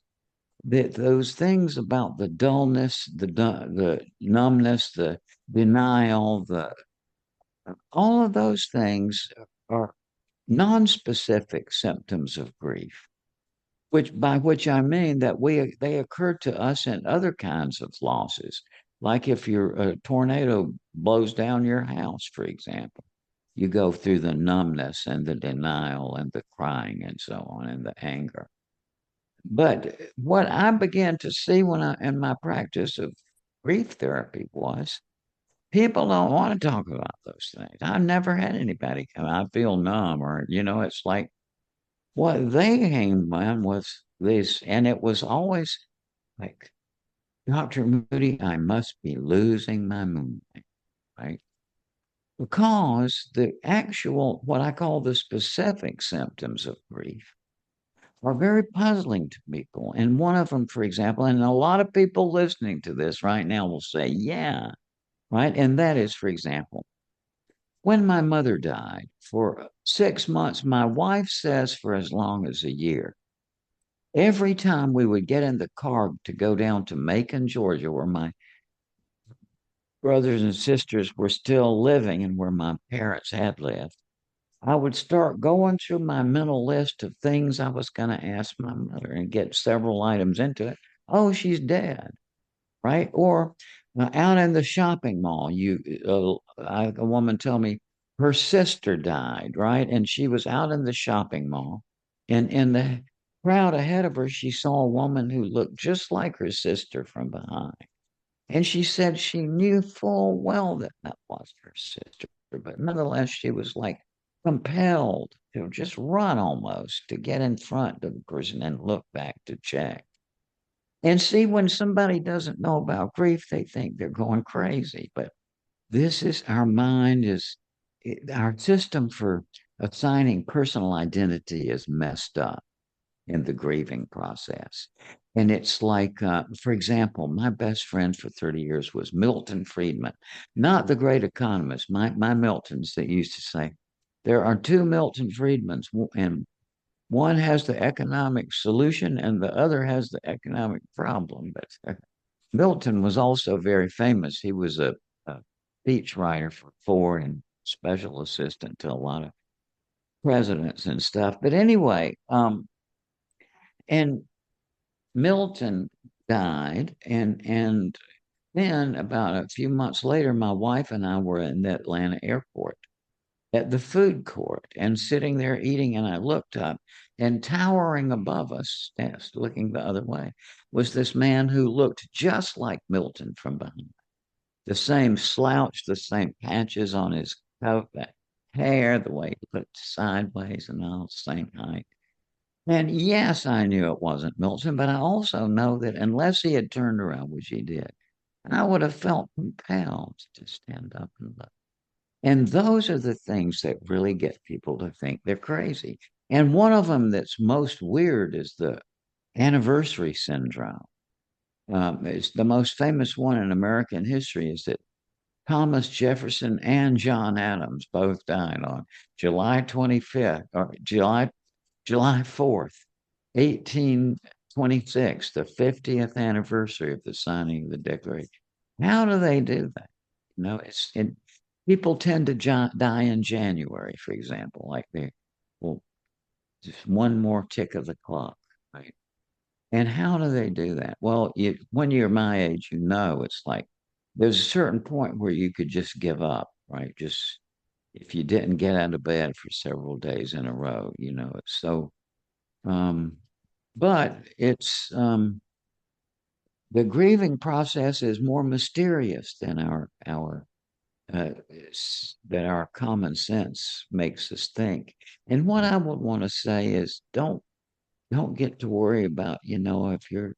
that those things about the dullness, the numbness, the denial, the all of those things are non-specific symptoms of grief, which by which I mean that they occur to us in other kinds of losses, like if a tornado blows down your house, for example. You go through the numbness and the denial and the crying and so on and the anger. But what I began to see when in my practice of grief therapy was people don't want to talk about those things. I've never had anybody come, I feel numb, or, it's like what they came on was this, and it was always like, Dr. Moody, I must be losing my mind, right? Because the actual, what I call the specific symptoms of grief are very puzzling to people. And one of them, for example, and a lot of people listening to this right now will say, yeah, right. And that is, for example, when my mother died for 6 months, my wife says for as long as a year, every time we would get in the car to go down to Macon, Georgia, where my brothers and sisters were still living and where my parents had lived, I would start going through my mental list of things I was going to ask my mother and get several items into it. Oh, she's dead, right? Or out in the shopping mall, a woman told me her sister died, right? And she was out in the shopping mall, and in the crowd ahead of her, she saw a woman who looked just like her sister from behind. And she said she knew full well that that was her sister, but nonetheless, she was like compelled to just run almost to get in front of the person and look back to check. And see, when somebody doesn't know about grief, they think they're going crazy. But this is our mind is our system for assigning personal identity is messed up in the grieving process. And it's like, for example, my best friend for 30 years was Milton Friedman, not the great economist, my Miltons that used to say, there are two Milton Friedmans, and one has the economic solution and the other has the economic problem. But Milton was also very famous. He was a speech writer for Ford and special assistant to a lot of presidents and stuff. But anyway, and Milton died, and then about a few months later, my wife and I were in the Atlanta airport at the food court and sitting there eating, and I looked up, and towering above us, looking the other way, was this man who looked just like Milton from behind. The same slouch, the same patches on his coat, that hair, the way he looked sideways and all the same height. And yes, I knew it wasn't Milton, but I also know that unless he had turned around, which he did, I would have felt compelled to stand up and look. And those are the things that really get people to think they're crazy. And one of them that's most weird is the anniversary syndrome. It's the most famous one in American history is that Thomas Jefferson and John Adams both died on July 25th or July 4th, 1826, the 50th anniversary of the signing of the Declaration. How do they do that? People tend to die in January, for example, like they, well, just one more tick of the clock, right? And how do they do that? Well, when you're my age, it's like there's a certain point where you could just give up, right? Just if you didn't get out of bed for several days in a row, it's so um, but it's the grieving process is more mysterious than uh, that our common sense makes us think. And what I would want to say is don't get to worry about if you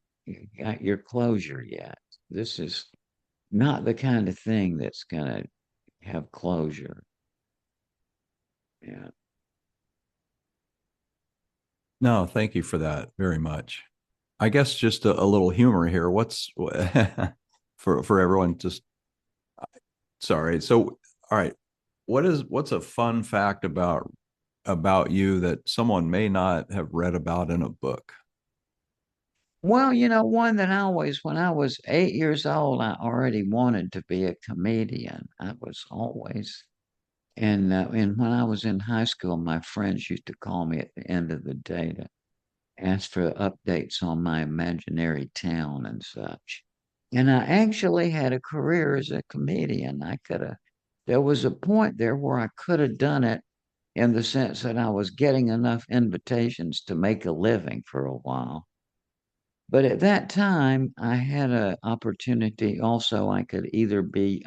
got your closure yet. This is not the kind of thing that's gonna have closure. Yeah. No, thank you for that very much. I guess just a little humor here. What's for everyone? Just sorry. So, all right. What's a fun fact about you that someone may not have read about in a book? Well, one that I always, when I was 8 years old, I already wanted to be a comedian. I was always, and when I was in high school, my friends used to call me at the end of the day to ask for updates on my imaginary town and such. And I actually had a career as a comedian. There was a point there where I could have done it in the sense that I was getting enough invitations to make a living for a while. But at that time, I had an opportunity also. I could either be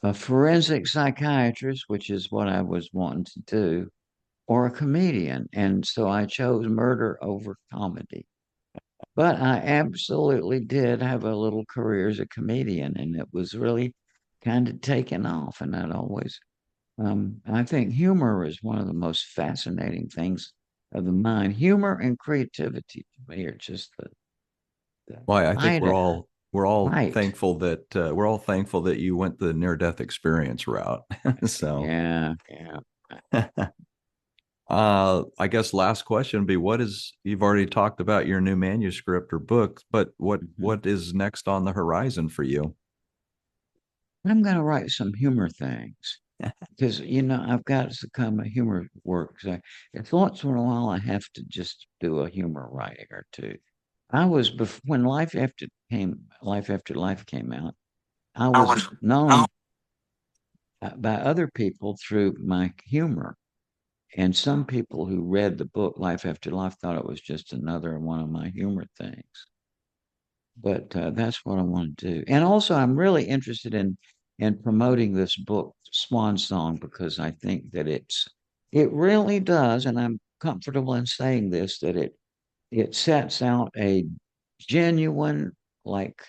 a forensic psychiatrist, which is what I was wanting to do, or a comedian. And so I chose murder over comedy. But I absolutely did have a little career as a comedian, and it was really kind of taken off. And I think humor is one of the most fascinating things of the mind. Humor and creativity to me are just the Well, I think light, right. we're all thankful that you went the near death experience route. So, Yeah, yeah. I guess last question would be you've already talked about your new manuscript or book, but Mhm. what is next on the horizon for you? I'm going to write some humor things because, I've got to come a humor work. So it's once in a while I have to just do a humor writing or two. When Life After Life came out, I I was was known by other people through my humor. And some people who read the book Life After Life thought it was just another one of my humor things. But that's what I want to do. And also, I'm really interested in promoting this book, Swan Song, because I think that it really does, and I'm comfortable in saying this, that it sets out a genuine, like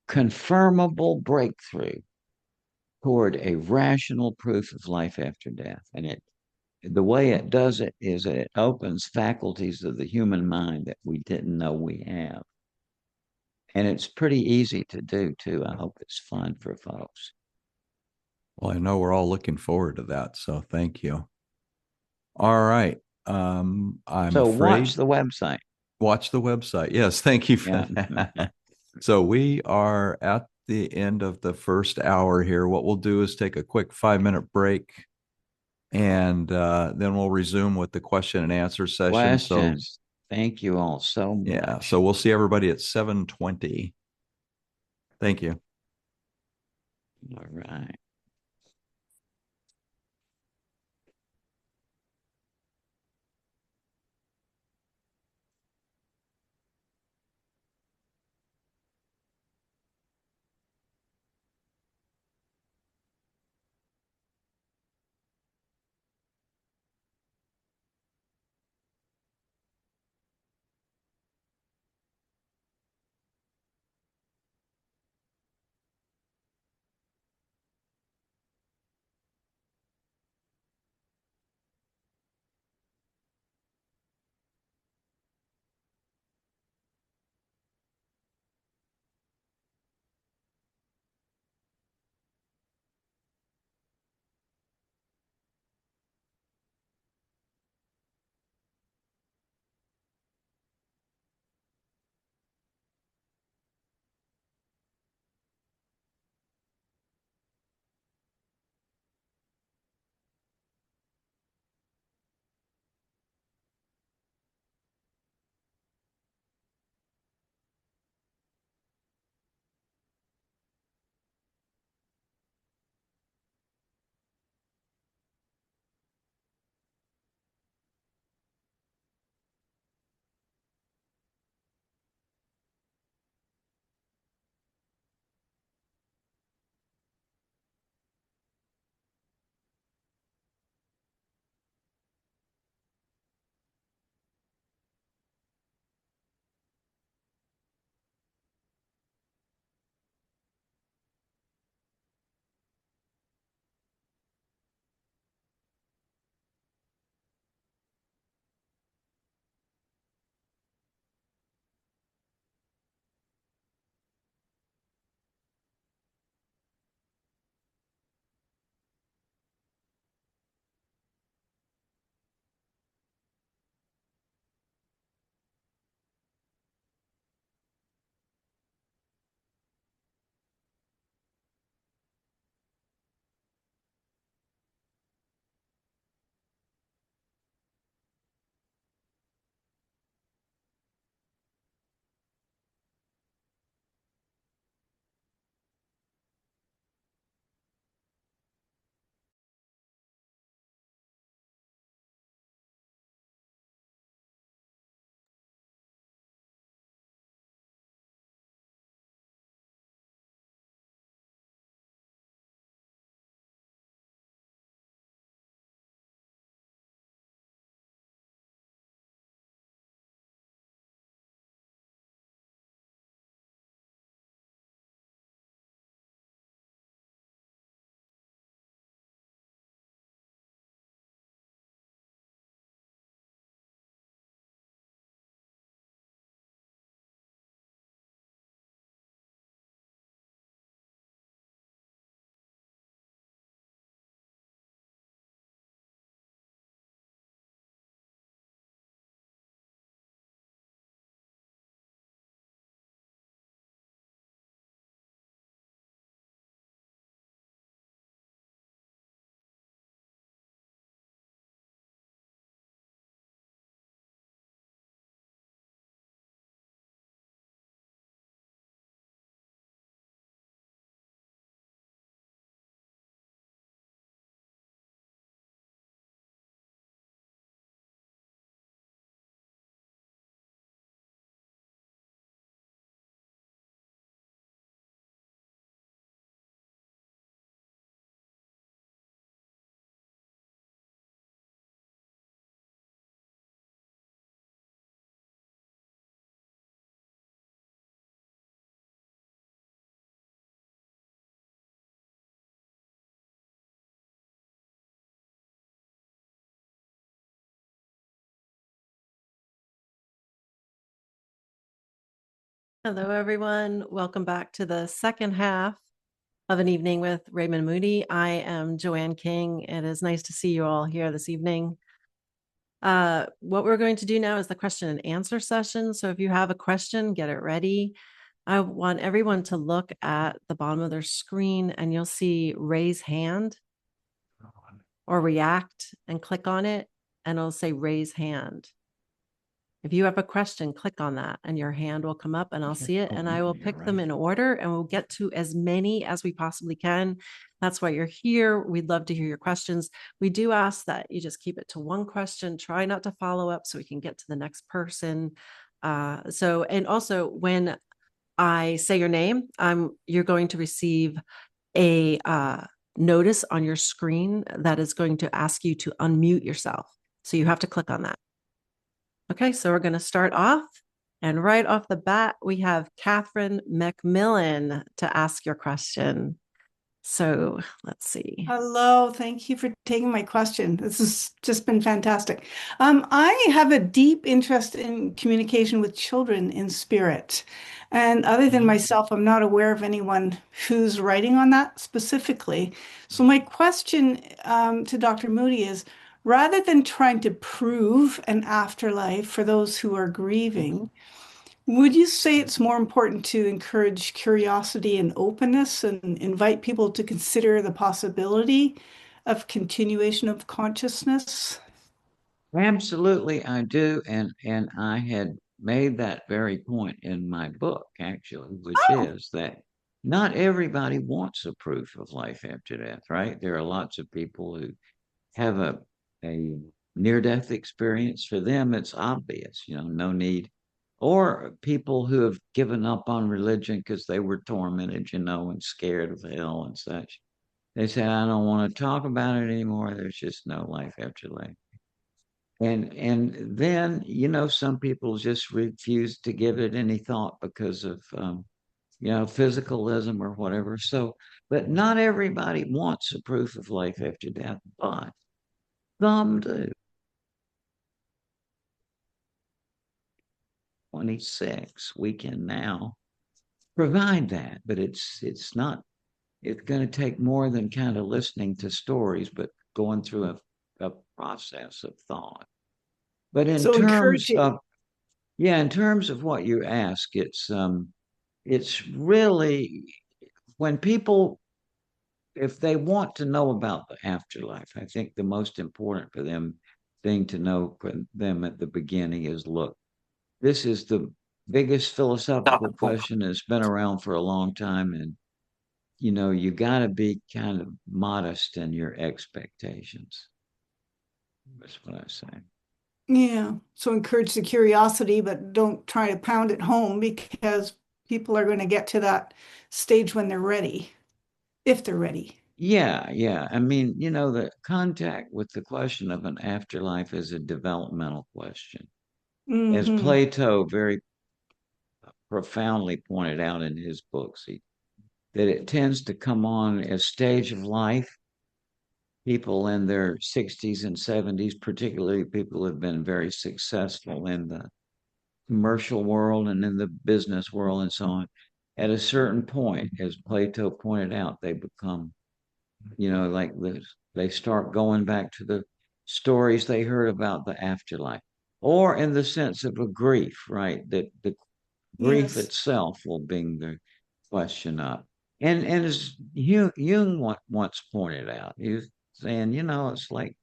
confirmable breakthrough toward a rational proof of life after death. And the way it does it is that it opens faculties of the human mind that we didn't know we have. And it's pretty easy to do too. I hope it's fun for folks. Well, I know we're all looking forward to that. So thank you. All right. I'm So watch afraid the website. watch the website. Yes, thank you for Yeah. that. So we are at the end of the first hour here. What we'll do is take a quick 5-minute break and then we'll resume with the question and answer session. So Questions. Thank you all so yeah, much. so we'll see everybody at 7:20. Thank you. All right. Hello, everyone. Welcome back to the second half of an evening with Raymond Moody. I am Joanne King. It is nice to see you all here this evening. What we're going to do now is the question and answer session. So if you have a question, get it ready. I want everyone to look at the bottom of their screen and you'll see raise hand or react and click on it and it'll say raise hand. If you have a question, click on that and your hand will come up and I'll see it and I will pick them in order and we'll get to as many as we possibly can. That's why you're here. We'd love to hear your questions. We do ask that you just keep it to one question. Try not to follow up so we can get to the next person. And also when I say your name, you're going to receive a notice on your screen that is going to ask you to unmute yourself. So you have to click on that. Okay, so we're going to start off. And right off the bat, we have Catherine McMillan to ask your question. So let's see. Hello, thank you for taking my question. This has just been fantastic. I have a deep interest in communication with children in spirit. And other than myself, I'm not aware of anyone who's writing on that specifically. So my question to Dr. Moody is, rather than trying to prove an afterlife for those who are grieving, would you say it's more important to encourage curiosity and openness and invite people to consider the possibility of continuation of consciousness? Absolutely, I do, and I had made that very point in my book, actually, which Oh, is that not everybody wants a proof of life after death, right? There are lots of people who have a near-death experience. For them, it's obvious, no need. Or people who have given up on religion because they were tormented, and scared of hell and such. They say, I don't want to talk about it anymore. There's just no life after life. And then, some people just refuse to give it any thought because of physicalism or whatever. So, but not everybody wants a proof of life after death, but some do. 26, we can now provide that, but it's not, it's going to take more than kind of listening to stories, but going through a process of thought. But in so terms encouraging. of, yeah, in terms of what you ask, it's really when people, if they want to know about the afterlife, I think the most important for them thing to know for them at the beginning is, look, this is the biggest philosophical question that's been around for a long time. And, you got to be kind of modest in your expectations. That's what I say. Yeah. So encourage the curiosity, but don't try to pound it home because people are going to get to that stage when they're ready, if they're ready. Yeah, yeah. I mean, the contact with the question of an afterlife is a developmental question. As Hmm. Plato very profoundly pointed out in his books, that it tends to come on as stage of life. People in their 60s and 70s, particularly people who have been very successful in the commercial world and in the business world and so on, at a certain point, as Plato pointed out, they become, like this, they start going back to the stories they heard about the afterlife, or in the sense of a grief, right? That the grief Yes. itself will bring the question up. And as Jung once pointed out, he was saying, it's like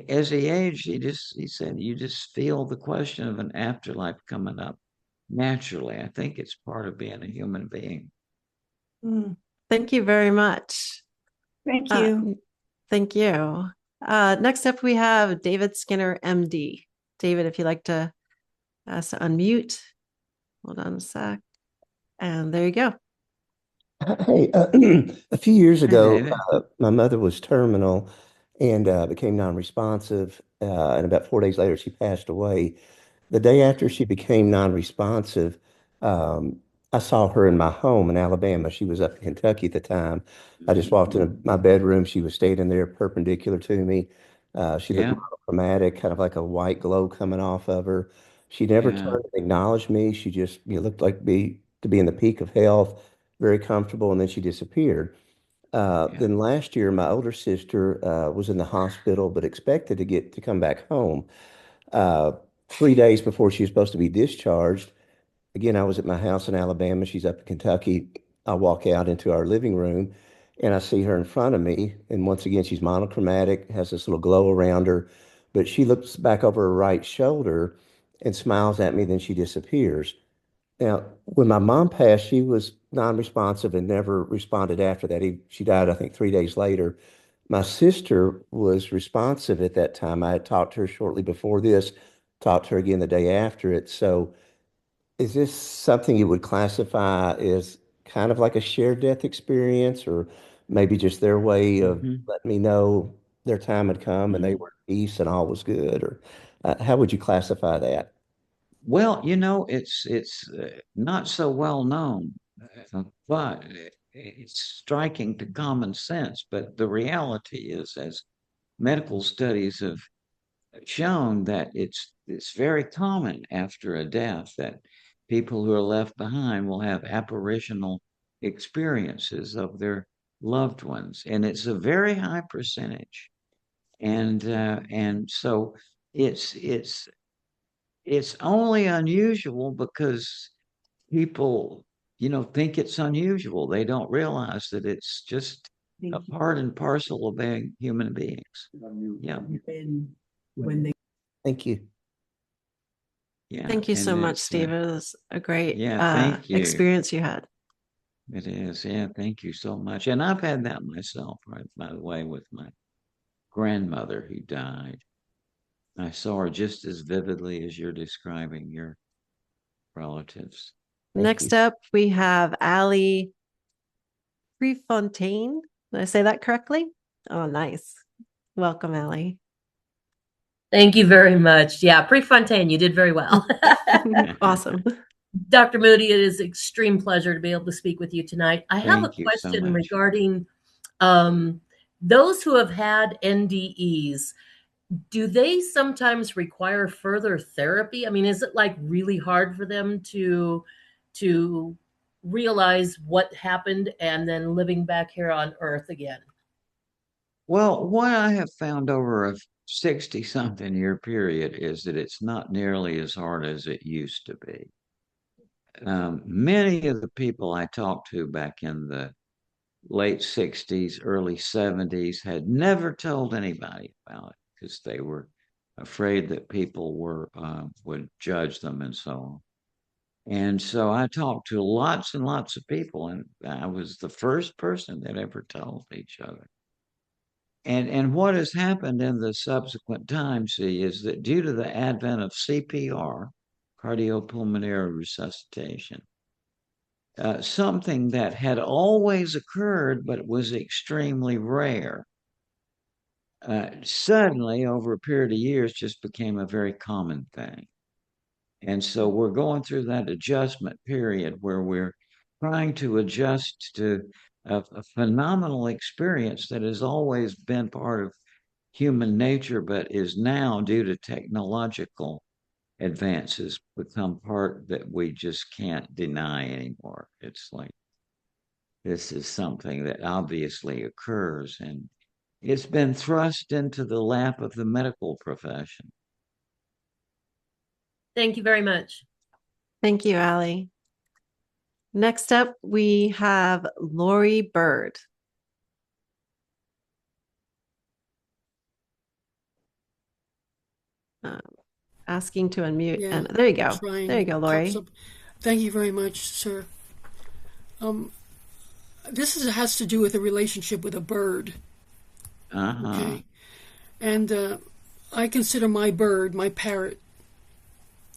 as he aged, he said, you just feel the question of an afterlife coming up naturally. I think it's part of being a human being. Mm. Thank you very much. Thank Uh, you. Thank you. Next up, we have David Skinner, MD. David, if you'd like to unmute, hold on a sec. And there you go. Hey, a few years Hi, ago, David. my mother was terminal and became non-responsive. And about 4 days later, she passed away. The day after she became non-responsive, um, I saw her in my home in Alabama. She was up in Kentucky at the time. I just walked into my bedroom. She was standing there perpendicular to me. She looked Yeah. monochromatic, kind of like a white glow coming off of her. She never Yeah. turned and acknowledged me. She just, looked like to be in the peak of health, very comfortable, and then she disappeared. Yeah. Then last year, my older sister was in the hospital, but expected to come back home. Uh, 3 days before she was supposed to be discharged, again, I was at my house in Alabama. She's up in Kentucky. I walk out into our living room and I see her in front of me. And once again, she's monochromatic, has this little glow around her, but she looks back over her right shoulder and smiles at me. Then she disappears. Now, when my mom passed, she was non-responsive and never responded after that. She died, I think, 3 days later. My sister was responsive at that time. I had talked to her shortly before this, talked to her again the day after it. So, is this something you would classify as kind of like a shared death experience, or maybe just their way of Hmm. letting me know their time had come and they were at peace and all was good? Or how would you classify that? Well, it's not so well known, but it's striking to common sense. But the reality is, as medical studies have shown, that it's very common after a death that people who are left behind will have apparitional experiences of their loved ones, and it's a very high percentage. And so it's it's only unusual because people, think it's unusual. They don't realize that it's just a part and parcel of being human beings. Yeah, Thank you. yeah. Thank you And so much, it's, Steve. It was a great yeah, thank you. experience you had. It is. Yeah, thank you so much. And I've had that myself, right, by the way, with my grandmother who died. I saw her just as vividly as you're describing your relatives. Thank you. Next up, we have Allie Prefontaine. Did I say that correctly? Oh, nice. Welcome, Allie. Thank you very much. Yeah, Prefontaine, you did very well. Awesome. Dr. Moody, it is an extreme pleasure to be able to speak with you tonight. I have a Thank you so question much. regarding those who have had NDEs. Do they sometimes require further therapy? I mean, is it like really hard for them to realize what happened and then living back here on Earth again? Well, what I have found over a 60 something year period is that it's not nearly as hard as it used to be. Many of the people I talked to back in the late 60s, early 70s had never told anybody about it because they were afraid that people would judge them and so on. And so I talked to lots and lots of people, and I was the first person that ever told each other. And what has happened in the subsequent time, see, is that due to the advent of CPR, cardiopulmonary resuscitation, something that had always occurred but was extremely rare, suddenly over a period of years just became a very common thing. And so we're going through that adjustment period where we're trying to adjust to a phenomenal experience that has always been part of human nature, but is now, due to technological advances, become part that we just can't deny anymore. It's like this is something that obviously occurs, and it's been thrust into the lap of the medical profession. Thank you very much. Thank you, Allie. Next up, we have Lori Bird. Asking to unmute. Yeah, And there you go. trying. There you go, It pops Lori. up. Thank you very much, sir. Has to do with a relationship with a bird. Uh-huh. Okay, and I consider my bird, my parrot,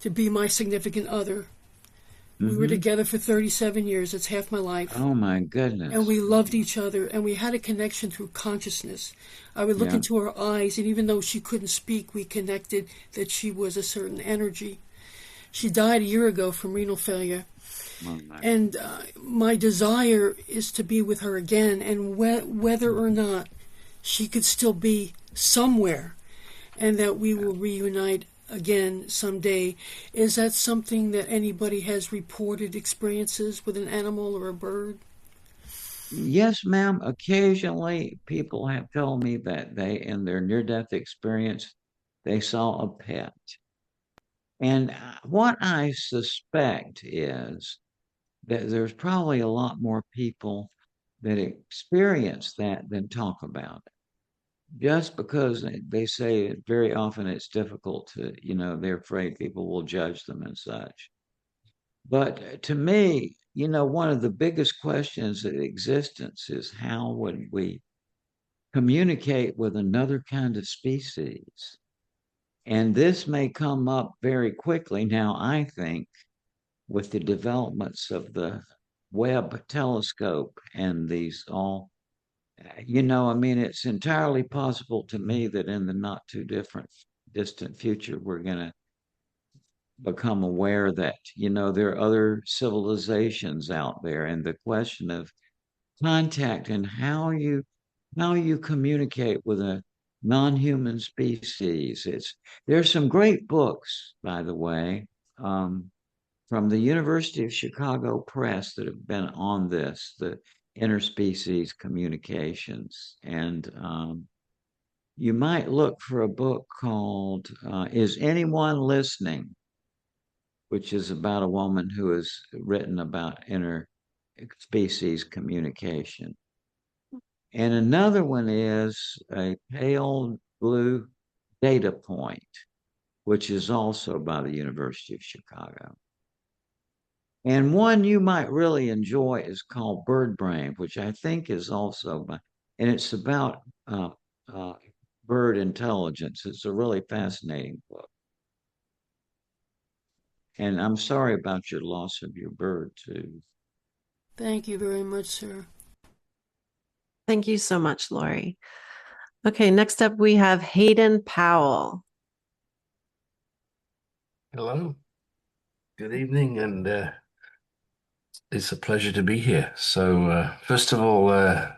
to be my significant other. We were together for 37 years. It's half my life. Oh my goodness. And we loved each other, and we had a connection through consciousness. I would look Yeah. into her eyes, and even though she couldn't speak, we connected that she was a certain energy. She died a year ago from renal failure. Oh my. And my desire is to be with her again, and whether or not she could still be somewhere, and that we will reunite again someday. Is that something that anybody has reported experiences with an animal or a bird? Yes, ma'am. Occasionally, people have told me that they, in their near-death experience, they saw a pet. And what I suspect is that there's probably a lot more people that experience that than talk about it. Just because they say it very often it's difficult to, they're afraid people will judge them and such. But to me, one of the biggest questions of existence is how would we communicate with another kind of species? And this may come up very quickly now, I think, with the developments of the Webb telescope and these all, I mean, it's entirely possible to me that in the not too distant future, we're going to become aware that, there are other civilizations out there. And the question of contact and how you communicate with a non-human species. There's some great books, by the way, from the University of Chicago Press that have been on this, the interspecies communications. And you might look for a book called Is Anyone Listening? Which is about a woman who has written about interspecies communication. And another one is a pale blue data point, which is also by the University of Chicago. And one you might really enjoy is called Bird Brain, which I think is also by, and it's about uh, bird intelligence. It's a really fascinating book. And I'm sorry about your loss of your bird, too. Thank you very much, sir. Thank you so much, Lori. Okay, next up we have Hayden Powell. Hello, good evening, and it's a pleasure to be here. So, first of all,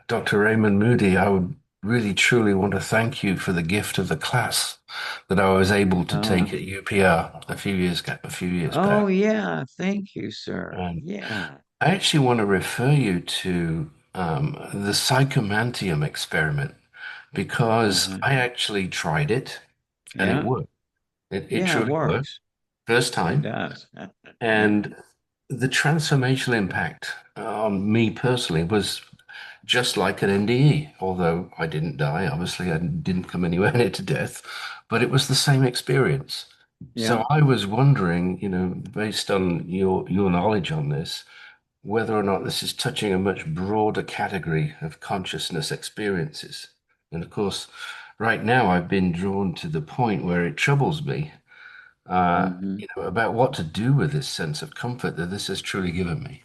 Dr. Raymond Moody, I would really truly want to thank you for the gift of the class that I was able to take at UPR a few years Oh, back. yeah. Thank you, sir. And Yeah. I actually want to refer you to the psychomantium experiment because Uh-huh. I actually tried it and it Yeah. worked. It Yeah, it truly worked. works. First It time. does. Yeah. And the transformational impact on me personally was just like an NDE, although I didn't die. Obviously, I didn't come anywhere near to death, but it was the same experience. So Yeah. I was wondering, based on your knowledge on this, whether or not this is touching a much broader category of consciousness experiences. And of course, right now I've been drawn to the point where it troubles me Hmm. about what to do with this sense of comfort that this has truly given me.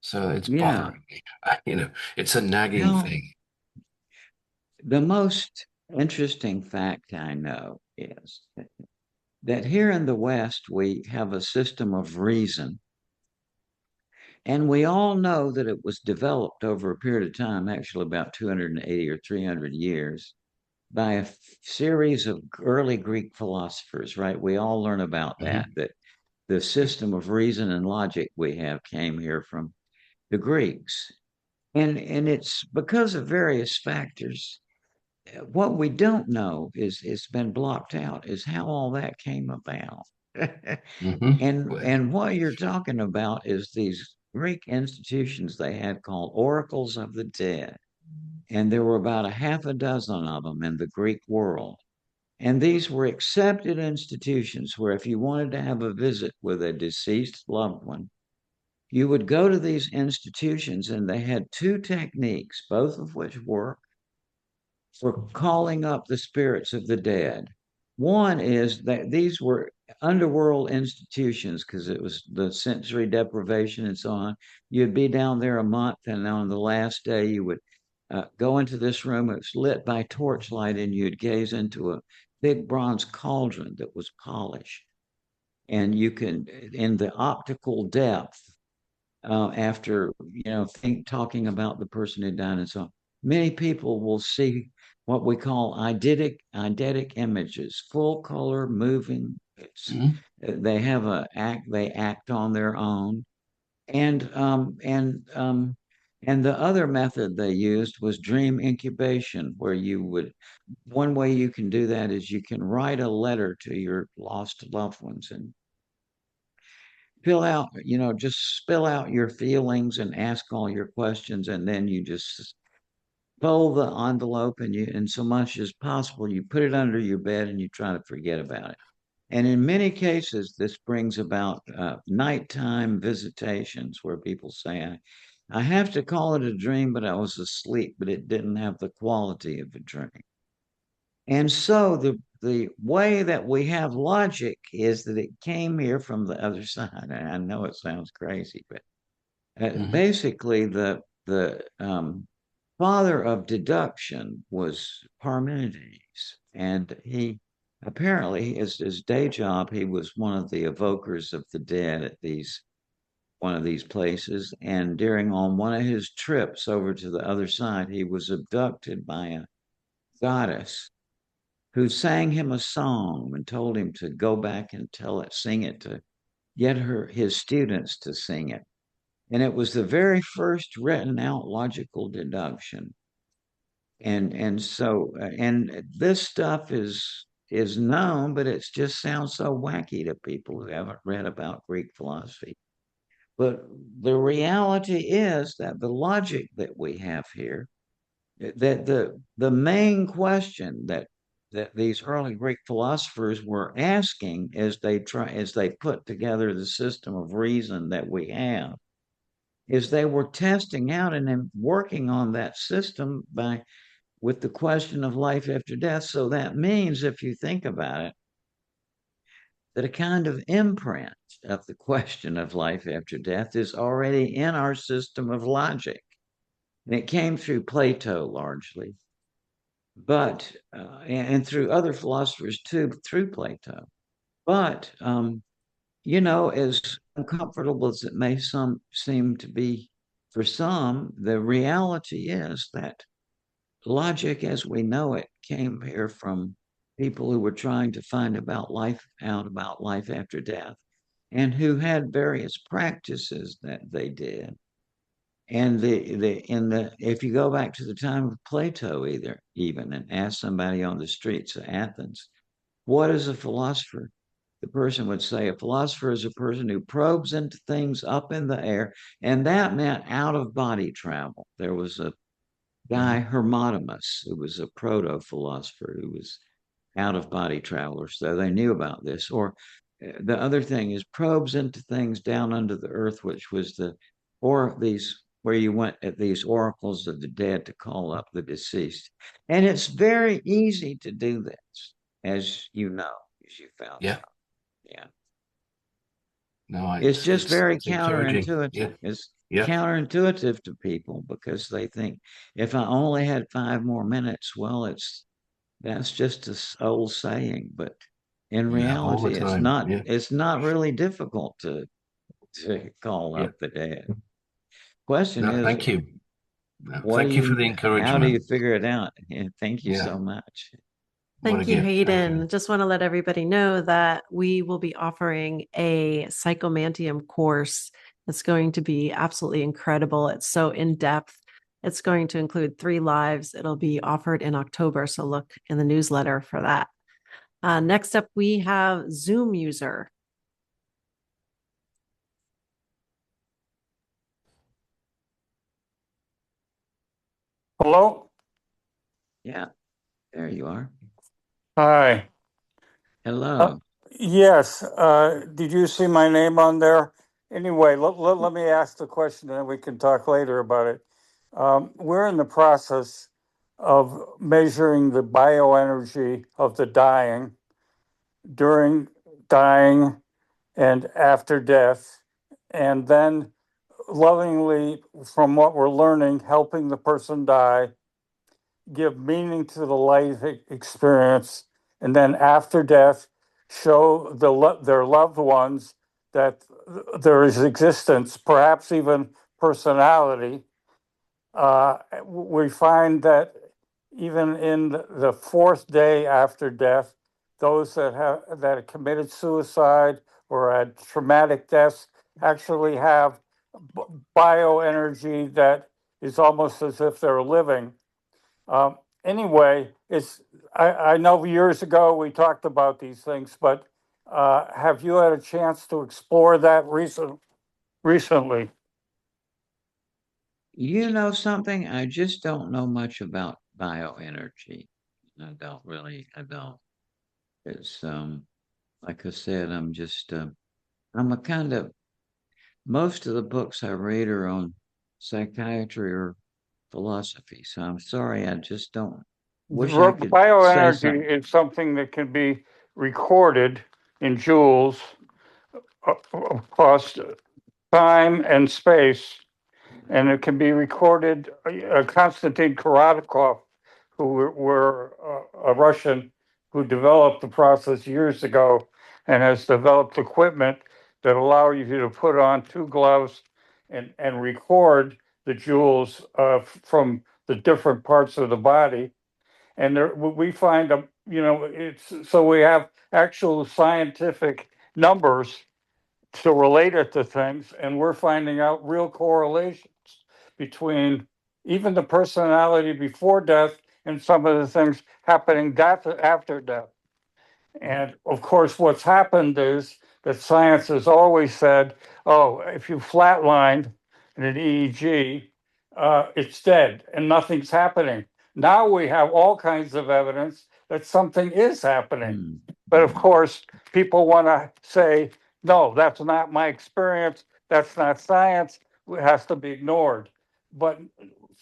So it's Yeah. bothering me. It's a nagging Well, thing. the most interesting fact I know is that here in the West, we have a system of reason. And we all know that it was developed over a period of time, actually about 280 or 300 years, by a series of early Greek philosophers, right? We all learn about Hmm. that the system of reason and logic we have came here from the Greeks. And it's because of various factors. What we don't know is it's been blocked out is how all that came about. Hmm. And what you're talking about is these Greek institutions they had called oracles of the dead. And there were about a half a dozen of them in the Greek world. And these were accepted institutions where if you wanted to have a visit with a deceased loved one, you would go to these institutions and they had two techniques, both of which work for calling up the spirits of the dead. One is that these were underworld institutions because it was the sensory deprivation and so on. You'd be down there a month, and on the last day, you would go into this room. It was lit by torchlight, and you'd gaze into a big bronze cauldron that was polished. And you can, in the optical depth, after talking about the person who died and so on, many people will see what we call eidetic images, full color moving It's Mhm. they act on their own. And and the other method they used was dream incubation, where one way you can do that is you can write a letter to your lost loved ones and just spill out your feelings and ask all your questions, and then you just fold the envelope and so much as possible, you put it under your bed and you try to forget about it. And in many cases, this brings about nighttime visitations where people say, I have to call it a dream, but I was asleep, but it didn't have the quality of a dream. And so the way that we have logic is that it came here from the other side. And I know it sounds crazy, but basically the father of deduction was Parmenides, and he apparently his day job, he was one of the evokers of the dead at one of these places. And during on one of his trips over to the other side, he was abducted by a goddess who sang him a song and told him to go back and sing it, to get his students to sing it. And it was the very first written out logical deduction. And this stuff is known, but it just sounds so wacky to people who haven't read about Greek philosophy. But the reality is that the logic that we have here, that the main question that these early Greek philosophers were asking as they put together the system of reason that we have, is they were testing out and then working on that system with the question of life after death. So that means, if you think about it, that a kind of imprint of the question of life after death is already in our system of logic. And it came through Plato largely, but and through other philosophers too, through Plato. But as uncomfortable as it may seem to be for some, the reality is that logic as we know it came here from people who were trying to find about life after death, and who had various practices that they did. And if you go back to the time of Plato, even and ask somebody on the streets of Athens, what is a philosopher? The person would say a philosopher is a person who probes into things up in the air, and that meant out of body travel. There was a guy, Hermotimus, who was a proto philosopher who was out of body traveler, so they knew about this. Or the other thing is probes into things down under the earth, which was these where you went at these oracles of the dead to call up the deceased. And it's very easy to do this, as you know, as you found Yeah. out. Yeah. No, It's just very encouraging. counterintuitive. It's Yeah. counterintuitive to people because they think if I only had 5 more minutes, well, that's just an old saying. But in Yeah. All the reality, time. Yeah. it's not really difficult to call Yeah. up the dead. Question No, is, thank you. No, thank you for the how do you encouragement. figure it out? And thank you Yeah. so much. What a Thank you, gift. Thank Hayden. you. Just want to let everybody know that we will be offering a psychomantium course. It's going to be absolutely incredible. It's so in depth. It's going to include 3 lives. It'll be offered in October, so look in the newsletter for that. Next up, we have Zoom user. Hello? Yeah, there you are. Hi. Hello. Yes, did you see my name on there? Anyway, let me ask the question and then we can talk later about it. We're in the process of measuring the bioenergy of the dying during dying and after death, and then lovingly, from what we're learning, helping the person die, give meaning to the life experience, and then after death, show their loved ones that there is existence, perhaps even personality. We find that even in the 4th day after death, those that committed suicide or had traumatic deaths actually have bioenergy that is almost as if they're living. Anyway, I know years ago we talked about these things, but have you had a chance to explore that recently? You know something? I just don't know much about bioenergy. I don't. It's like I said, I'm a kind of most of the books I read are on psychiatry or philosophy. So I'm sorry, I just don't wish I could say Bioenergy something. is something that can be recorded in joules across time and space, and it can be recorded. Konstantin Karatkov, who were a Russian who developed the process years ago and has developed equipment that allow you to put on two gloves and record the joules from the different parts of the body. And there, we find, it's so we have actual scientific numbers to relate it to things, and we're finding out real correlations between even the personality before death and some of the things happening after death. And of course, what's happened is that science has always said, oh, if you flatline in an EEG, it's dead and nothing's happening. Now we have all kinds of evidence that something is happening. But of course, people want to say, no, that's not my experience. That's not science. It has to be ignored. But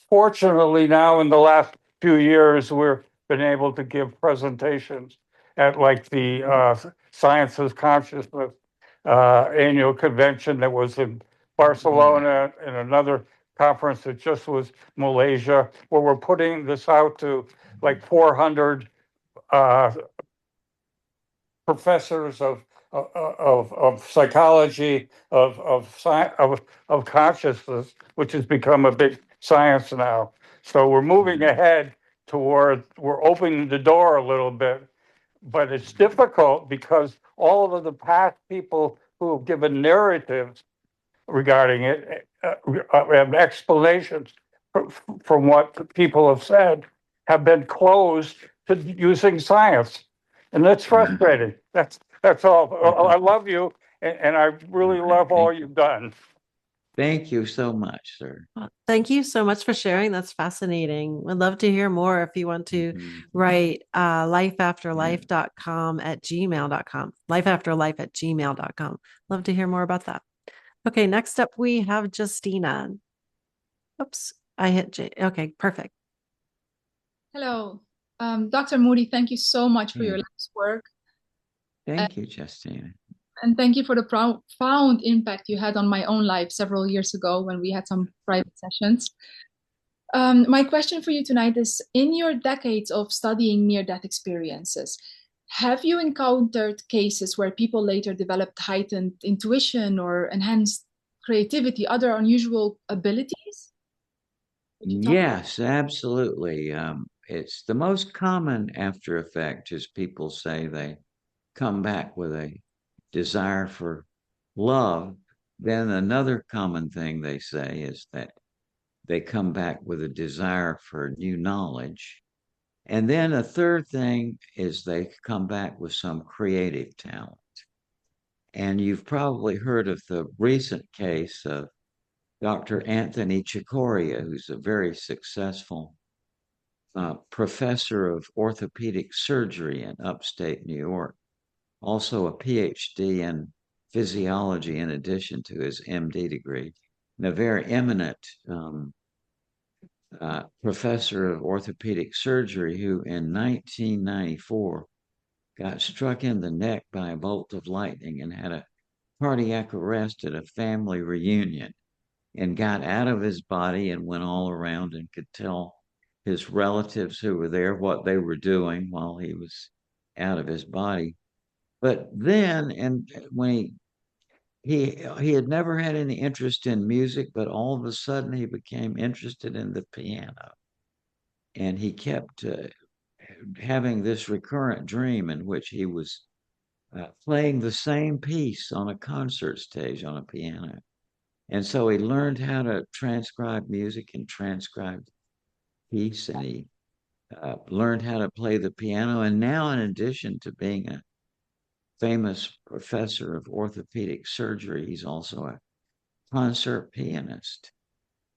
fortunately, now in the last few years, we've been able to give presentations at like the Sciences Consciousness annual convention that was in Barcelona, and another conference that just was Malaysia, where we're putting this out to like 400 professors of psychology, of consciousness, which has become a big science now. So we're moving ahead toward, we're opening the door a little bit, but it's difficult because all of the past people who have given narratives regarding it, have explanations from what people have said, have been closed to using science. And that's frustrating. That's all. I love you, and I really love all you've done. Thank you so much, sir. Well, thank you so much for sharing. That's fascinating. I'd love to hear more if you want to write lifeafterlife.com at gmail.com. Lifeafterlife@gmail.com. Love to hear more about that. Okay, next up we have Justina. Oops, I hit J. Okay, perfect. Hello, Dr. Moody. Thank you so much for your life's work. Thank you, Justina. And thank you for the profound impact you had on my own life several years ago when we had some private sessions. My question for you tonight is, in your decades of studying near-death experiences, have you encountered cases where people later developed heightened intuition or enhanced creativity, other unusual abilities? Yes, absolutely. It's the most common after effect is people say they come back with a desire for love. Then another common thing they say is that they come back with a desire for new knowledge. And then a third thing is they come back with some creative talent. And you've probably heard of the recent case of Dr. Anthony Chicoria, who's a very successful professor of orthopedic surgery in upstate New York, also a PhD in physiology in addition to his MD degree, and a very eminent professor of orthopedic surgery who in 1994 got struck in the neck by a bolt of lightning and had a cardiac arrest at a family reunion and got out of his body and went all around and could tell his relatives who were there what they were doing while he was out of his body. But then, and when he had never had any interest in music, but all of a sudden he became interested in the piano, and he kept having this recurrent dream in which he was playing the same piece on a concert stage on a piano. And so he learned how to transcribe music and transcribe piece, and he learned how to play the piano. And now, in addition to being a famous professor of orthopedic surgery, he's also a concert pianist.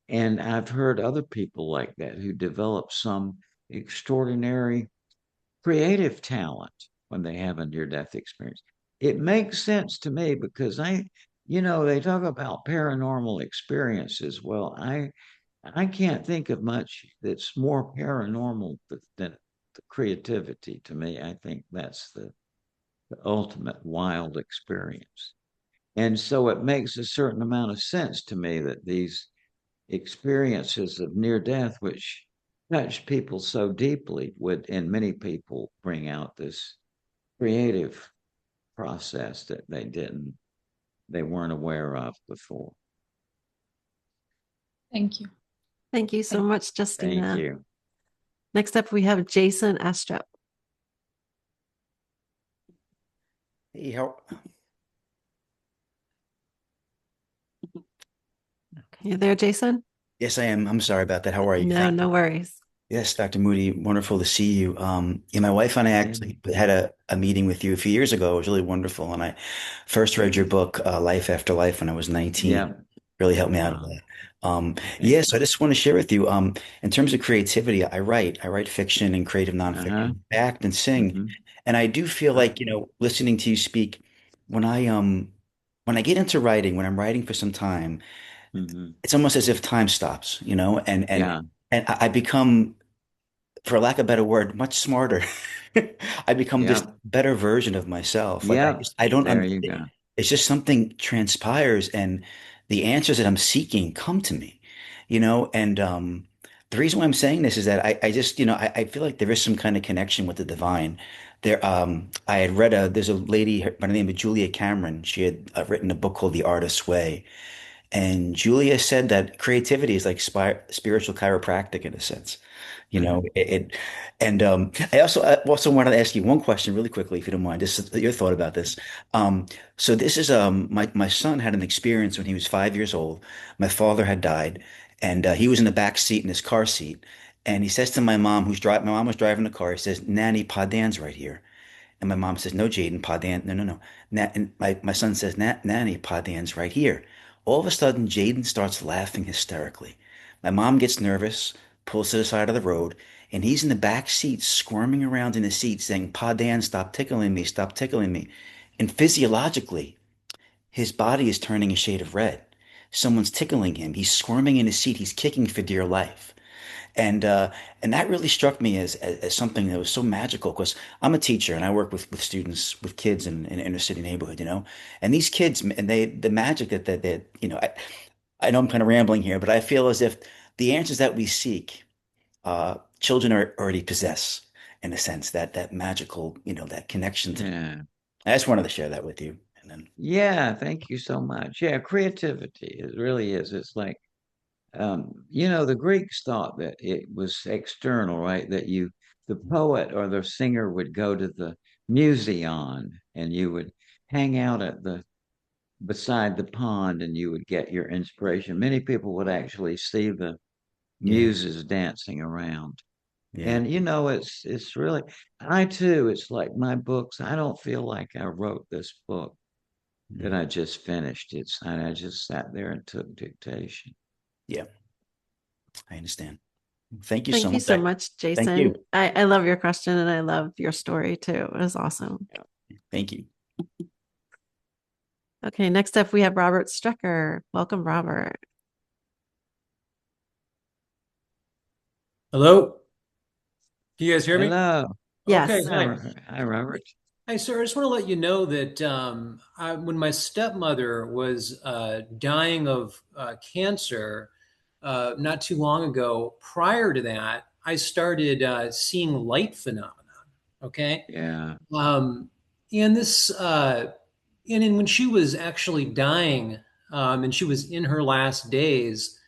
And I've heard other people like that who develop some extraordinary creative talent when they have a near death experience. It makes sense to me because they talk about paranormal experiences. Well, I can't think of much that's more paranormal than the creativity to me. I think that's the ultimate wild experience. And so it makes a certain amount of sense to me that these experiences of near death, which touch people so deeply, would, in many people, bring out this creative process that they weren't aware of before. Thank you. Thank you so much, Justina. Thank you. Next up, we have Jason Astrup. Hey, how You there, Jason? yes, I am. I'm sorry about that. How are you? No, Thank no you. worries. Yes, Dr. Moody, wonderful to see you. Yeah, my wife and I actually had a meeting with you a few years ago. It was really wonderful. And I first read your book, Life After Life, when I was 19. Yeah. Really helped me out a lot. Thank Yeah, so I just want to share with you, in terms of creativity, I write fiction and creative Uh-huh. nonfiction, act and sing. Mm-hmm. And I do feel like, listening to you speak, when I get into writing, when I'm writing for some time, Mm-hmm. it's almost as if time stops, and Yeah. I become, for lack of a better word, much smarter. I become this Yep. better version of myself. Like Yep. I don't There you go. it's just something transpires and the answers that I'm seeking come to me, and the reason why I'm saying this is that I just, I feel like there is some kind of connection with the divine. I had read there's a lady by the name of Julia Cameron. She had written a book called The Artist's Way. And Julia said that creativity is like spiritual chiropractic in a sense. You know, and I also wanted to ask you one question really quickly, if you don't mind, just your thought about this. So this is my son had an experience when he was 5 years old. My father had died, and he was in the back seat in his car seat, and he says to my mom, my mom was driving the car. He says, "Nanny, Pa Dan's right here." And my mom says, "No, Jaden, Pa Dan, no, no, no." And my son says, Nanny, Pa Dan's right here. All of a sudden, Jaden starts laughing hysterically. My mom gets nervous, pulls to the side of the road, and he's in the back seat, squirming around in the seat, saying, "Pa Dan, stop tickling me, stop tickling me." And physiologically, his body is turning a shade of red. Someone's tickling him. He's squirming in his seat. He's kicking for dear life. And and that really struck me as something that was so magical because I'm a teacher and I work with students with kids in an inner city neighborhood, and these kids and the magic that I know I'm kind of rambling here, but I feel as if the answers that we seek, children already possess in a sense that magical, that connection to. Yeah. I just wanted to share that with you, and then Yeah. Thank you so much. Yeah. Creativity. It really is. It's like, the Greeks thought that it was external, right? That the poet or the singer would go to the museon and you would hang out beside the pond and you would get your inspiration. Many people would actually see the yeah, muses dancing around. yeah, And it's really, I too, it's like my books. I don't feel like I wrote this book that mm, I just finished. I just sat there and took dictation. yeah. I understand. Thank you so Thank you much. so much, Thank Jason. you. I love your question and I love your story too. It was awesome. Thank you. Okay, next up we have Robert Strecker. Welcome, Robert. Hello? Can you guys hear me? Hello. Okay, Yes. hi. Hi, Robert. Hi, sir. I just want to let you know that when my stepmother was dying of cancer not too long ago, prior to that, I started seeing light phenomena. Okay. Yeah. Um, and this, and then when she was actually dying and she was in her last days,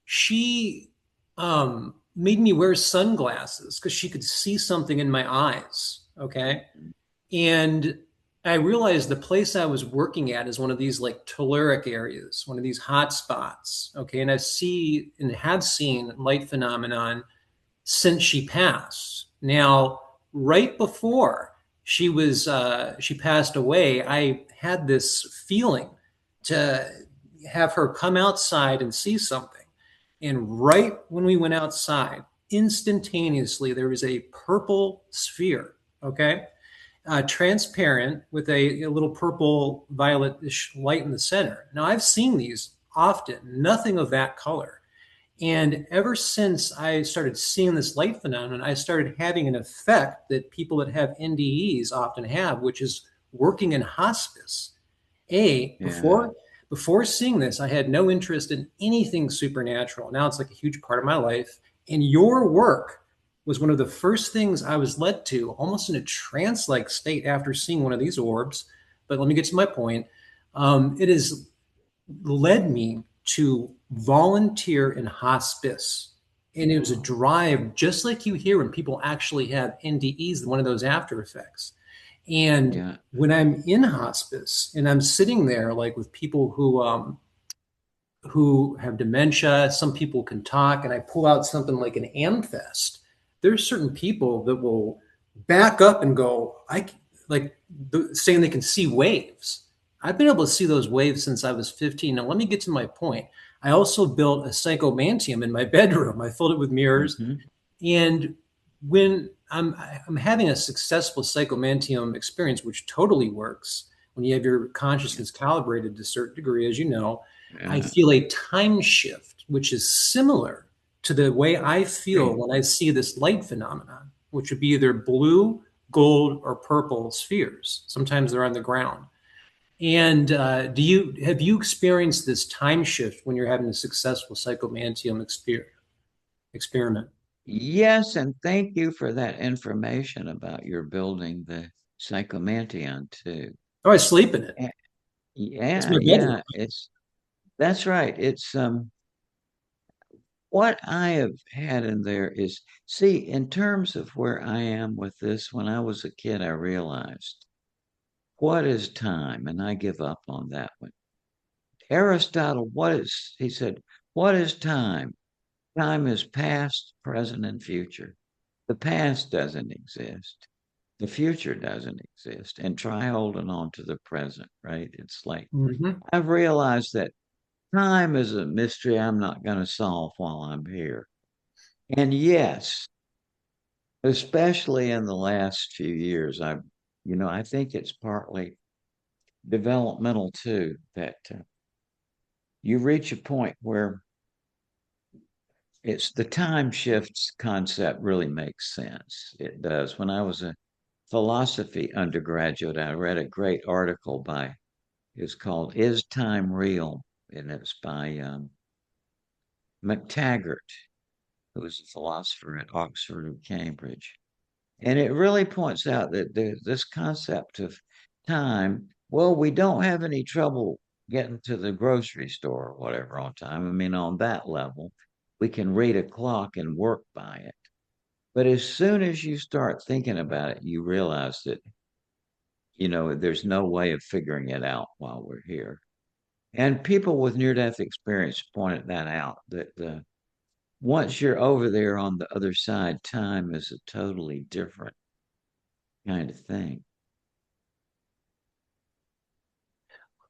she made me wear sunglasses because she could see something in my eyes. Okay. And I realized the place I was working at is one of these like telluric areas, one of these hot spots. Okay. And I see and have seen light phenomenon since she passed. Now, right before she passed away, I had this feeling to have her come outside and see something. And right when we went outside, instantaneously there was a purple sphere. Okay, transparent with a little purple violetish light in the center. Now I've seen these often, nothing of that color. And ever since I started seeing this light phenomenon, I started having an effect that people that have NDEs often have, which is working in hospice. Before seeing this, I had no interest in anything supernatural. Now it's like a huge part of my life. And your work was one of the first things I was led to, almost in a trance-like state after seeing one of these orbs. But let me get to my point. It has led me to volunteer in hospice. And it was a drive, just like you hear when people actually have NDEs, one of those after effects. And when I'm in hospice and I'm sitting there, like with people who have dementia, some people can talk, and I pull out something like an Amfest, there's certain people that will back up and go, saying they can see waves. I've been able to see those waves since I was 15. Now, let me get to my point. I also built a psychomantium in my bedroom. I filled it with mirrors. And when I'm having a successful psychomantium experience, which totally works when you have your consciousness calibrated to a certain degree, as you know, I feel a time shift, which is similar to the way I feel when I see this light phenomenon, which would be either blue, gold, or purple spheres. Sometimes they're on the ground. And have you experienced this time shift when you're having a successful psychomantium experiment? Yes, and thank you for that information about your building the psychomantium too. Oh, I sleep in it. Yeah, my bedroom. That's right. It's what I have had in there is, see, in terms of where I am with this, when I was a kid, I realized what is time, and I give up on that one. Aristotle, he said, what is time? Time is past, present, and future. The past doesn't exist. The future doesn't exist. And try holding on to the present, right? It's like, I've realized that time is a mystery I'm not going to solve while I'm here. And yes, especially in the last few years, I think it's partly developmental too, that you reach a point where it's the time shifts concept really makes sense. It does. When I was a philosophy undergraduate, I read a great article it's called Is Time Real? And it's by McTaggart, who was a philosopher at Oxford and Cambridge. And it really points out that this concept of time, well, we don't have any trouble getting to the grocery store or whatever on time. I mean, on that level, we can read a clock and work by it. But as soon as you start thinking about it, you realize that, there's no way of figuring it out while we're here. And people with near-death experience pointed that out, that once you're over there on the other side, time is a totally different kind of thing.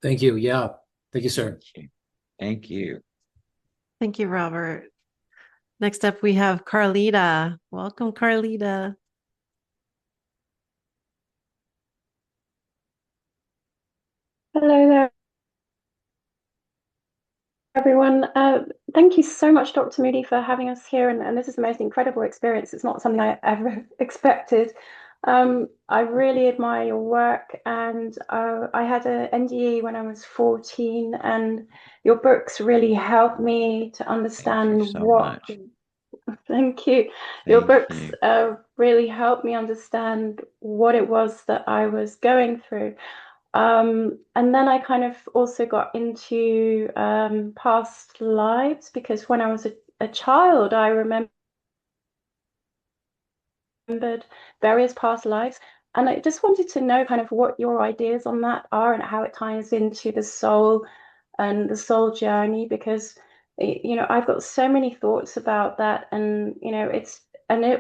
Thank you. Yeah. Thank you, sir. Thank you. Thank you, Robert. Next up, we have Carlita. Welcome, Carlita. Hello there, everyone. Thank you so much, Dr. Moody, for having us here. And this is the most incredible experience. It's not something I ever expected. I really admire your work. And I had an NDE when I was 14, and your books really helped me to understand what. Thank you. Your books really helped me understand what it was that I was going through. And then I kind of also got into past lives, because when I was a child, I remember remembered various past lives. And I just wanted to know kind of what your ideas on that are and how it ties into the soul and the soul journey, because I've got so many thoughts about that. And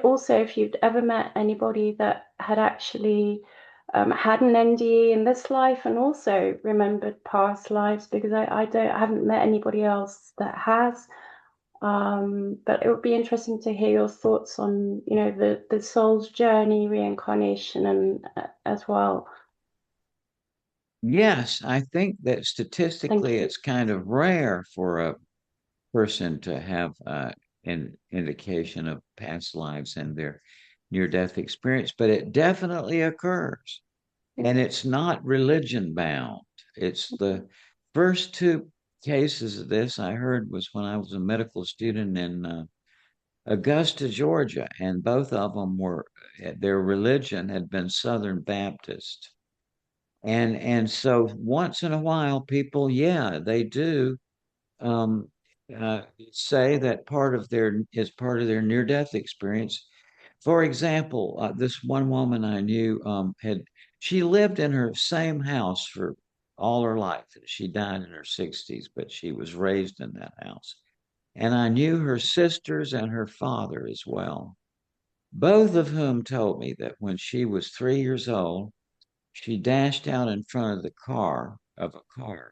also, if you'd ever met anybody that had actually had an NDE in this life and also remembered past lives, because I haven't met anybody else that has. But it would be interesting to hear your thoughts on, the soul's journey, reincarnation, and as well. Yes, I think that Thank statistically you. it's kind of rare for a person to have an indication of past lives and their near-death experience, but it definitely occurs. And it's not religion bound. It's the first two cases of this I heard was when I was a medical student in Augusta, Georgia, and both of them were their religion had been Southern Baptist. And so once in a while people, yeah, they do um, say that part of their near death experience. For example, this one woman I knew she lived in her same house for all her life. She died in her 60s, but she was raised in that house. And I knew her sisters and her father as well, both of whom told me that when she was 3 years old, she dashed out in front of a car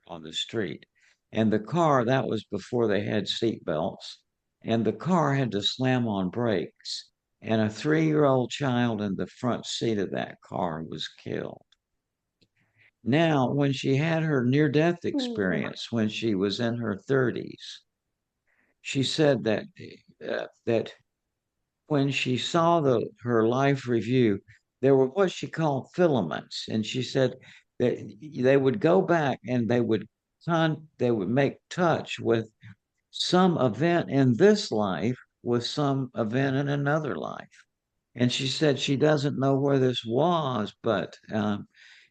on the street. And the car, that was before they had seat belts, and the car had to slam on brakes. And a 3-year-old child in the front seat of that car was killed. Now, when she had her near death experience, when she was in her 30s, she said that when she saw her life review, there were what she called filaments, and she said that they would go back and they would make touch with some event in this life with some event in another life. And she said she doesn't know where this was, but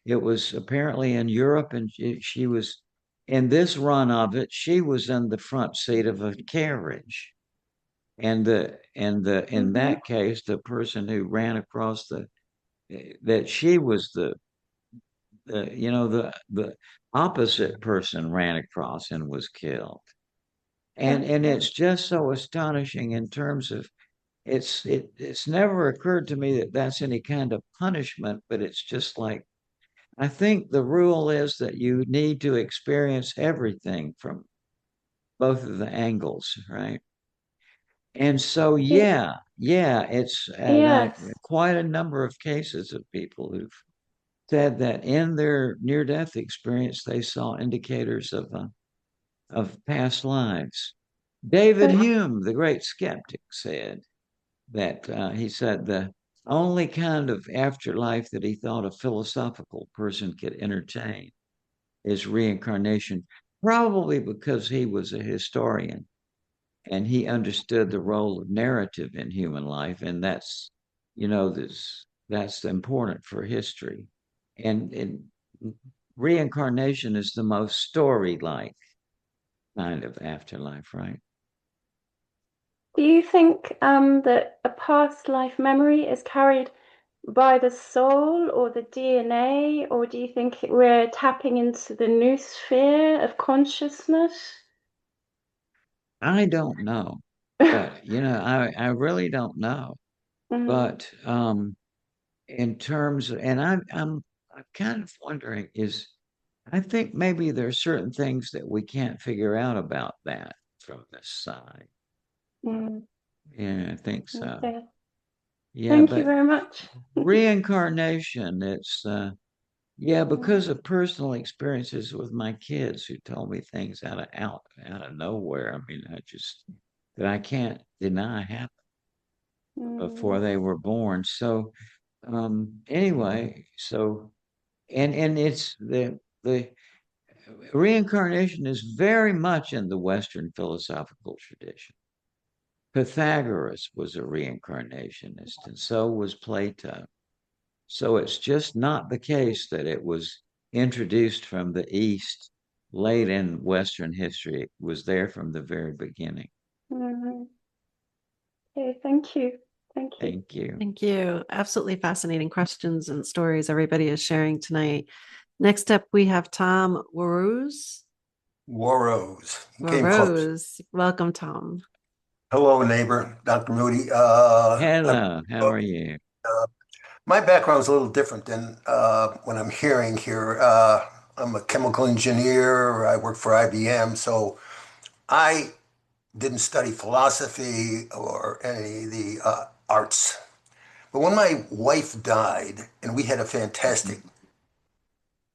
it was apparently in Europe, and she was in this run of it. She was in the front seat of a carriage, and in that case, the person who ran across that she was the opposite person ran across and was killed. And it's just so astonishing in terms of it's never occurred to me that that's any kind of punishment, but it's just like I think the rule is that you need to experience everything from both of the angles, right? And so, yeah, it's Yes. quite a number of cases of people who've said that in their near-death experience they saw indicators of past lives. David But Hume, the great skeptic, said that he said the only kind of afterlife that he thought a philosophical person could entertain is reincarnation, probably because he was a historian and he understood the role of narrative in human life, and that's important for history. And reincarnation is the most story-like kind of afterlife, right? do you think that a past life memory is carried by the soul or the DNA, or do you think we're tapping into the new sphere of consciousness? I don't know, but I really don't know. Mm, But in terms of, and I'm kind of wondering is I think maybe there's certain things that we can't figure out about that from this side. mm, Yeah, I think so. okay. Yeah, Thank you but very much. reincarnation, it's yeah, because Mm, of personal experiences with my kids who told me things out of nowhere. I mean, that I can't deny happened before mm. they were born. So anyway, so and it's the reincarnation is very much in the Western philosophical tradition. Pythagoras was a reincarnationist, and so was Plato. So it's just not the case that it was introduced from the East late in Western history. It was there from the very beginning. Mm. Okay, thank you. Thank you. Thank you. Thank you. Absolutely fascinating questions and stories everybody is sharing tonight. Next up, we have Tom Warose. Warrose. Came close. Warose. Welcome, Tom. Hello, neighbor, Dr. Moody. Hello, how are you? My background is a little different than what I'm hearing here. I'm a chemical engineer. I work for IBM, so I didn't study philosophy or any of the arts. But when my wife died, and we had a fantastic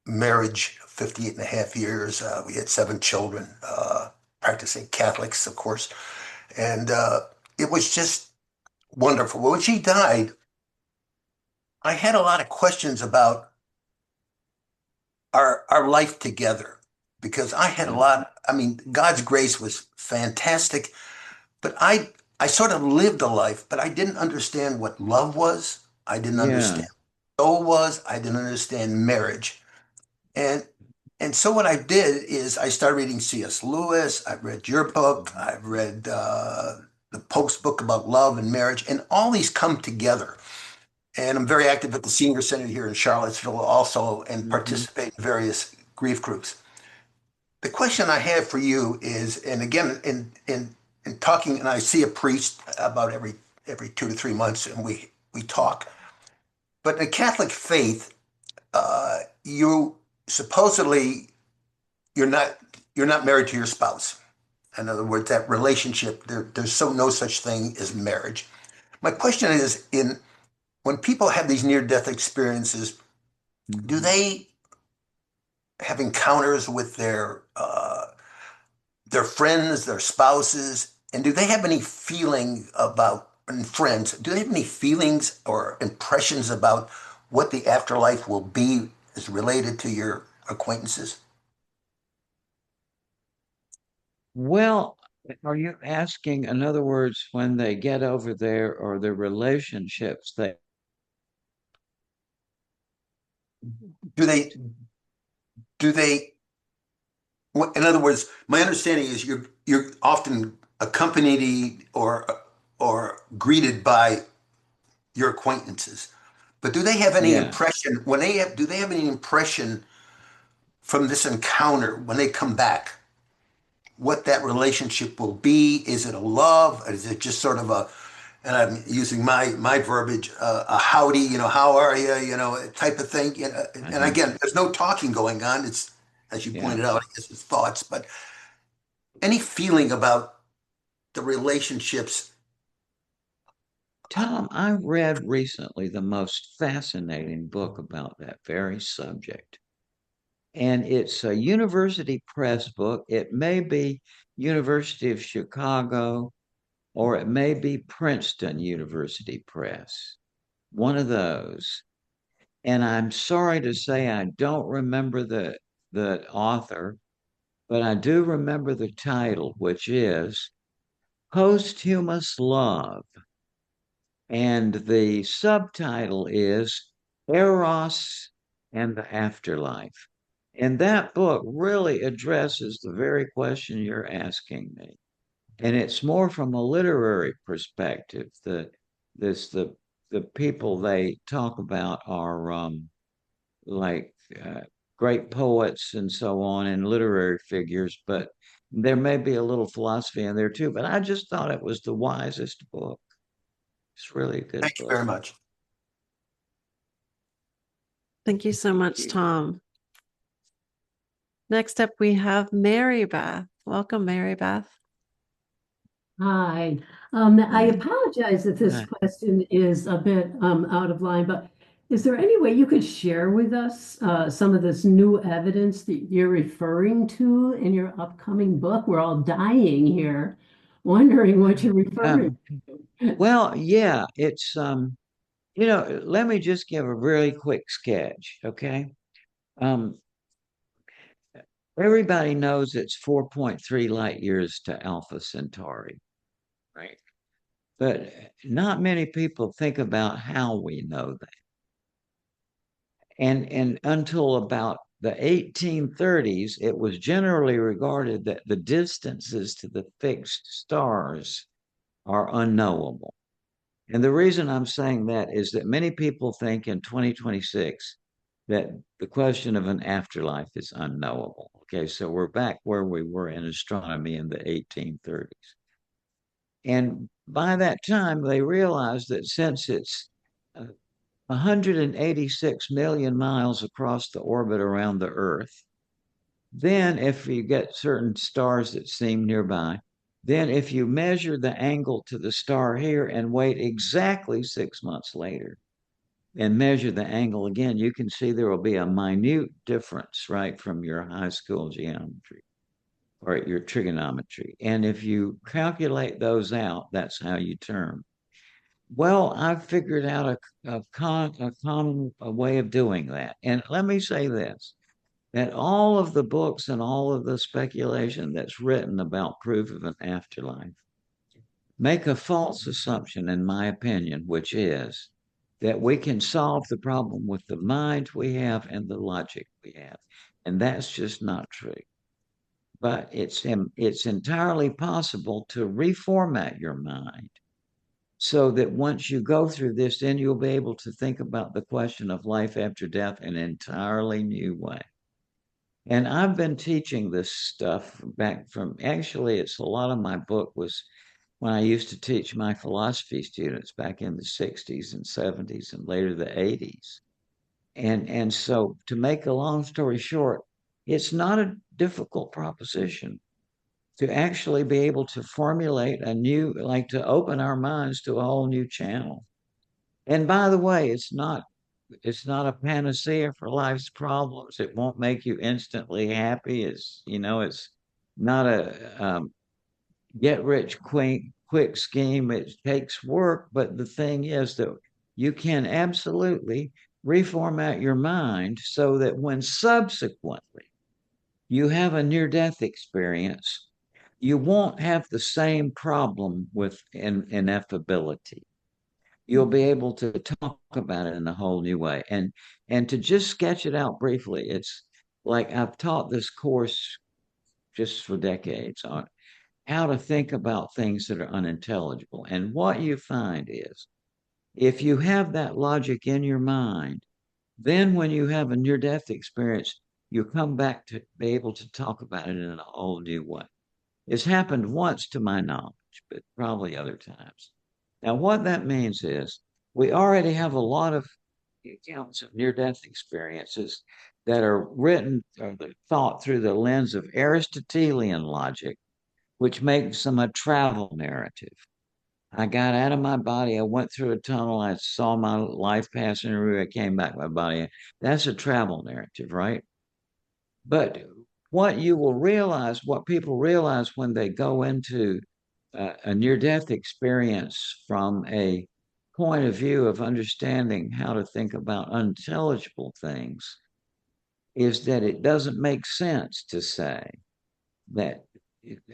marriage, 58 and a half years, we had 7 children, practicing Catholics, of course, and it was just wonderful. When she died, I had a lot of questions about our life together because I had a lot. I mean, God's grace was fantastic, but I sort of lived a life, but I didn't understand what love was. I didn't understand what soul was. I didn't understand marriage, and so what I did is I started reading C.S. Lewis. I've read your book. I've read the Pope's book about love and marriage, and all these come together. And I'm very active at the Senior Center here in Charlottesville also and participate in various grief groups. The question I have for you is, and again, in talking, and I see a priest about every 2 to 3 months, and we talk. But in the Catholic faith, you supposedly you're not married to your spouse. In other words, that relationship, there's no such thing as marriage. My question is, when people have these near-death experiences, do they have encounters with their friends, their spouses, and do they have any feeling about, and friends, do they have any feelings or impressions about what the afterlife will be as related to your acquaintances? Well, are you asking, in other words, when they get over there or their relationships, Do they, in other words, my understanding is you're often accompanied or greeted by your acquaintances. But do they have any impression do they have any impression from this encounter when they come back? What that relationship will be? Is it a love? Is it just sort of and I'm using my verbiage, a howdy, how are you, type of thing. And again, there's no talking going on. It's, as you pointed out, I guess it's thoughts, but any feeling about the relationships. Tom, I read recently the most fascinating book about that very subject. And it's a University Press book. It may be University of Chicago, or it may be Princeton University Press, one of those. And I'm sorry to say I don't remember the author, but I do remember the title, which is Posthumous Love. And the subtitle is Eros and the Afterlife. And that book really addresses the very question you're asking me. And it's more from a literary perspective. The people they talk about are like great poets and so on and literary figures, but there may be a little philosophy in there too. But I just thought it was the wisest book. It's really a good Thank you very much. Thank you so much, Tom. Next up, we have Mary Beth. Welcome, Mary Beth. Hi. I apologize if this question is a bit out of line, but is there any way you could share with us some of this new evidence that you're referring to in your upcoming book? We're all dying here, wondering what you're referring to. Well, yeah, it's let me just give a really quick sketch, okay? Everybody knows it's 4.3 light years to Alpha Centauri, right? But not many people think about how we know that. And until about the 1830s, it was generally regarded that the distances to the fixed stars are unknowable. And the reason I'm saying that is that many people think in 2026 that the question of an afterlife is unknowable. Okay, so we're back where we were in astronomy in the 1830s. And by that time, they realized that since it's 186 million miles across the orbit around the Earth, then if you get certain stars that seem nearby, then if you measure the angle to the star here and wait exactly 6 months later and measure the angle again, you can see there will be a minute difference, right, from your high school geometry or your trigonometry. And if you calculate those out, that's how you term. Well, I've figured out a common way of doing that. And let me say this, that all of the books and all of the speculation that's written about proof of an afterlife make a false assumption, in my opinion, which is that we can solve the problem with the mind we have and the logic we have. And that's just not true. But it's entirely possible to reformat your mind so that once you go through this, then you'll be able to think about the question of life after death in an entirely new way. And I've been teaching this stuff back from, actually, it's a lot of my book was when I used to teach my philosophy students back in the 60s and 70s and later the 80s. And so to make a long story short, it's not a difficult proposition to actually be able to formulate a new, like to open our minds to a whole new channel. And by the way, it's not a panacea for life's problems. It won't make you instantly happy. It's not a get rich quick scheme. It takes work, but the thing is that you can absolutely reformat your mind so that when subsequently you have a near-death experience, you won't have the same problem with ineffability. You'll be able to talk about it in a whole new way. And to just sketch it out briefly, it's like I've taught this course just for decades on how to think about things that are unintelligible. And what you find is if you have that logic in your mind, then when you have a near death experience, you come back to be able to talk about it in a whole new way. It's happened once to my knowledge, but probably other times. Now, what that means is we already have a lot of accounts of near death experiences that are written or thought through the lens of Aristotelian logic, which makes them a travel narrative. I got out of my body. I went through a tunnel. I saw my life passing through. I came back my body. That's a travel narrative, right? But what you will realize, what people realize when they go into a near death experience from a point of view of understanding how to think about unintelligible things, is that it doesn't make sense to say that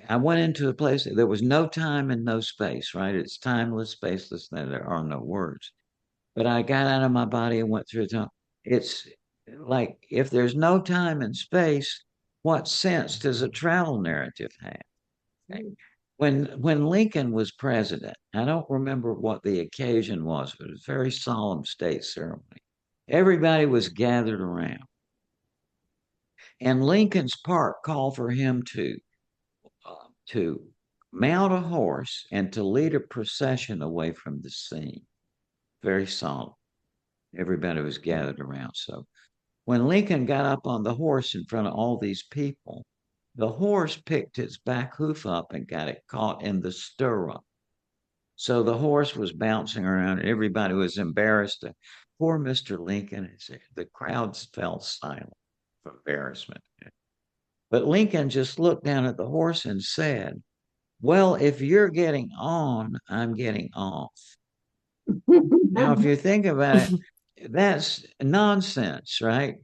I went into a place that there was no time and no space, right? It's timeless, spaceless, there are no words. But I got out of my body and went through time. It's like if there's no time and space, what sense does a travel narrative have? Okay. When Lincoln was president, I don't remember what the occasion was, but it was a very solemn state ceremony. Everybody was gathered around. And Lincoln's Park called for him to mount a horse and to lead a procession away from the scene. Very solemn. Everybody was gathered around. So when Lincoln got up on the horse in front of all these people, the horse picked its back hoof up and got it caught in the stirrup. So the horse was bouncing around. And everybody was embarrassed. Poor Mr. Lincoln. The crowds fell silent from embarrassment. But Lincoln just looked down at the horse and said, well, if you're getting on, I'm getting off. Now, if you think about it, that's nonsense, right?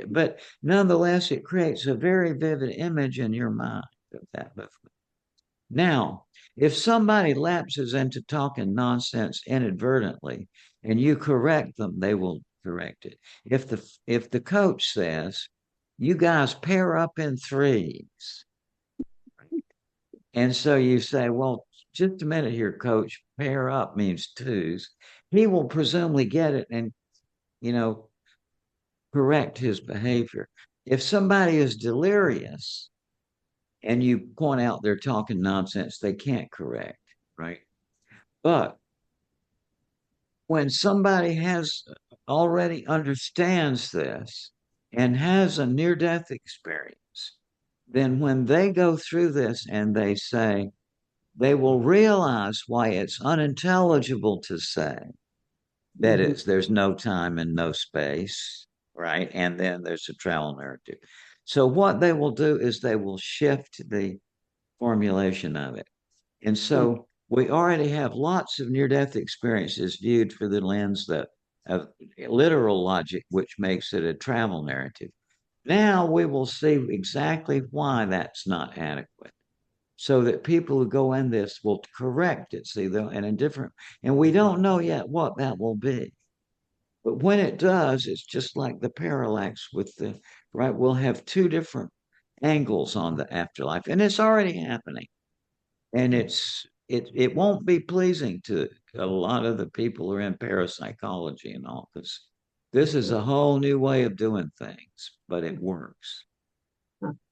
But nonetheless, it creates a very vivid image in your mind of that movement. Now, if somebody lapses into talking nonsense inadvertently and you correct them, they will correct it. If the coach says, you guys pair up in threes, and so you say, well, just a minute here, coach. Pair up means twos. He will presumably get it and, correct his behavior. If somebody is delirious and you point out they're talking nonsense, they can't correct, right? But when somebody has already understands this and has a near death experience, then when they go through this and they say, they will realize why it's unintelligible to say that there's no time and no space, right? And then there's a travel narrative. So what they will do is they will shift the formulation of it. And so we already have lots of near-death experiences viewed through the lens of literal logic, which makes it a travel narrative. Now we will see exactly why that's not adequate, so that people who go in this will correct it, see, though, and we don't know yet what that will be. But when it does, it's just like the parallax right? We'll have two different angles on the afterlife, and it's already happening. And it won't be pleasing to a lot of the people who are in parapsychology and all, because this is a whole new way of doing things, but it works.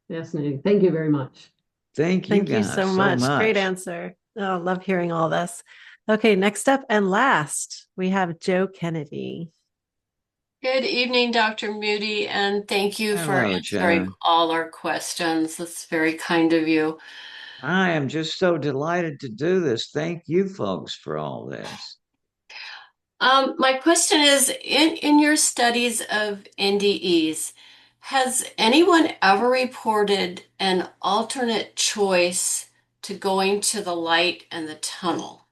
Fascinating. Thank you very much. Thank you guys so much. Great answer. Oh, love hearing all this. Okay, next up and last, we have Joe Kennedy. Good evening, Dr. Moody, and thank you for answering all our questions. That's very kind of you. I am just so delighted to do this. Thank you, folks, for all this. My question is, in your studies of NDEs, has anyone ever reported an alternate choice to going to the light and the tunnel?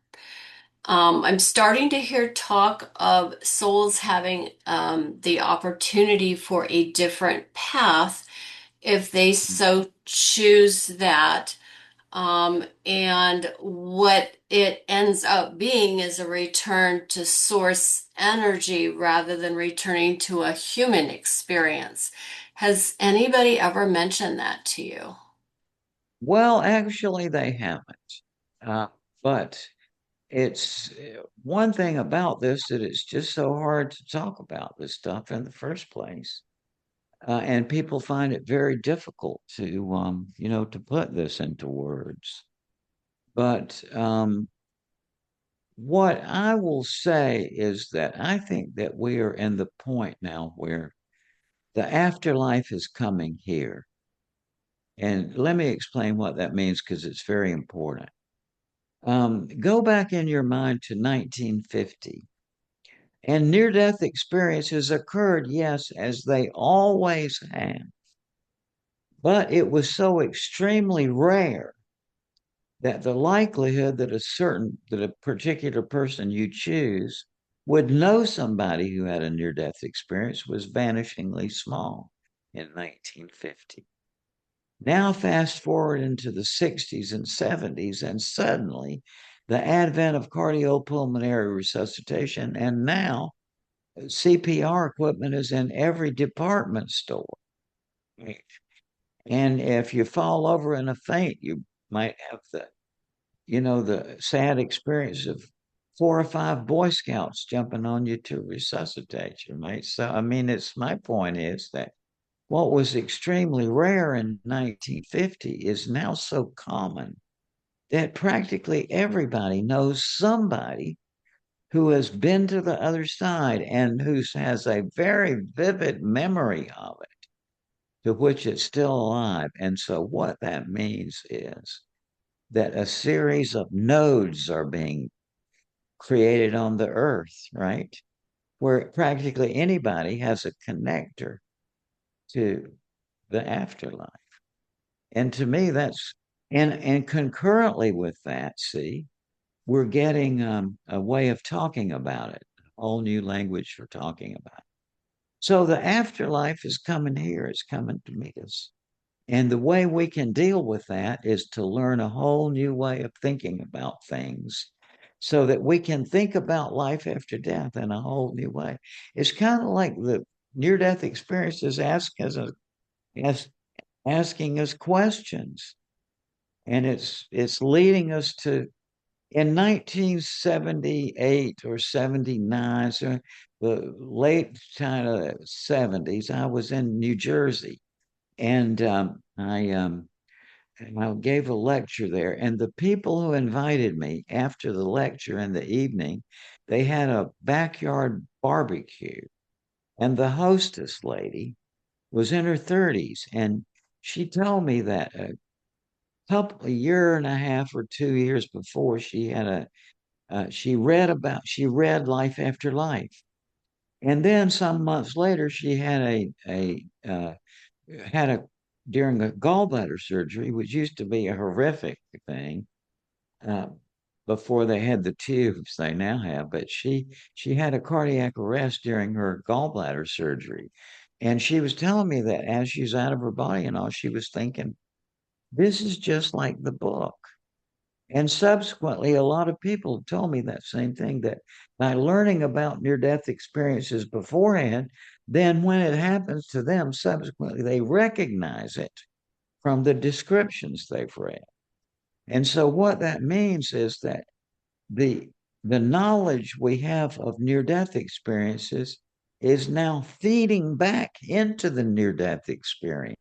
I'm starting to hear talk of souls having the opportunity for a different path if they so choose that. And what it ends up being is a return to source energy rather than returning to a human experience. Has anybody ever mentioned that to you? Well, actually, they haven't. But it's one thing about this that it's just so hard to talk about this stuff in the first place. And people find it very difficult to put this into words. But what I will say is that I think that we are in the point now where the afterlife is coming here. And let me explain what that means, because it's very important. Go back in your mind to 1950. And near-death experiences occurred, yes, as they always have. But it was so extremely rare that the likelihood that a particular person you choose would know somebody who had a near-death experience was vanishingly small in 1950. Now fast forward into the 60s and 70s, and suddenly the advent of cardiopulmonary resuscitation, and now CPR equipment is in every department store. And if you fall over in a faint, you might have the sad experience of 4 or 5 Boy Scouts jumping on you to resuscitate you, mate. So, I mean, my point is that what was extremely rare in 1950 is now so common that practically everybody knows somebody who has been to the other side and who has a very vivid memory of it, to which it's still alive. And so what that means is that a series of nodes are being created on the earth, right? Where practically anybody has a connector to the afterlife. And to me, and concurrently with that, see, we're getting a way of talking about it, a whole new language for talking about it. So the afterlife is coming here, it's coming to meet us. And the way we can deal with that is to learn a whole new way of thinking about things, so that we can think about life after death in a whole new way. It's kind of like the near-death experiences asking us questions. And it's leading us to in 1978 or 79, so the late kind of 70s, I was in New Jersey, and I gave a lecture there. And the people who invited me after the lecture in the evening, they had a backyard barbecue, and the hostess lady was in her 30s, and she told me that a year and a half or 2 years before, she read Life After Life, and then some months later she had a during a gallbladder surgery, which used to be a horrific thing uh, before they had the tubes they now have. But she had a cardiac arrest during her gallbladder surgery, and she was telling me that as she's out of her body and all, she was thinking, "This is just like the book." And subsequently, a lot of people told me that same thing, that by learning about near death experiences beforehand, then when it happens to them subsequently, they recognize it from the descriptions they've read. And so, what that means is that the, the knowledge we have of near death experiences is now feeding back into the near death experience.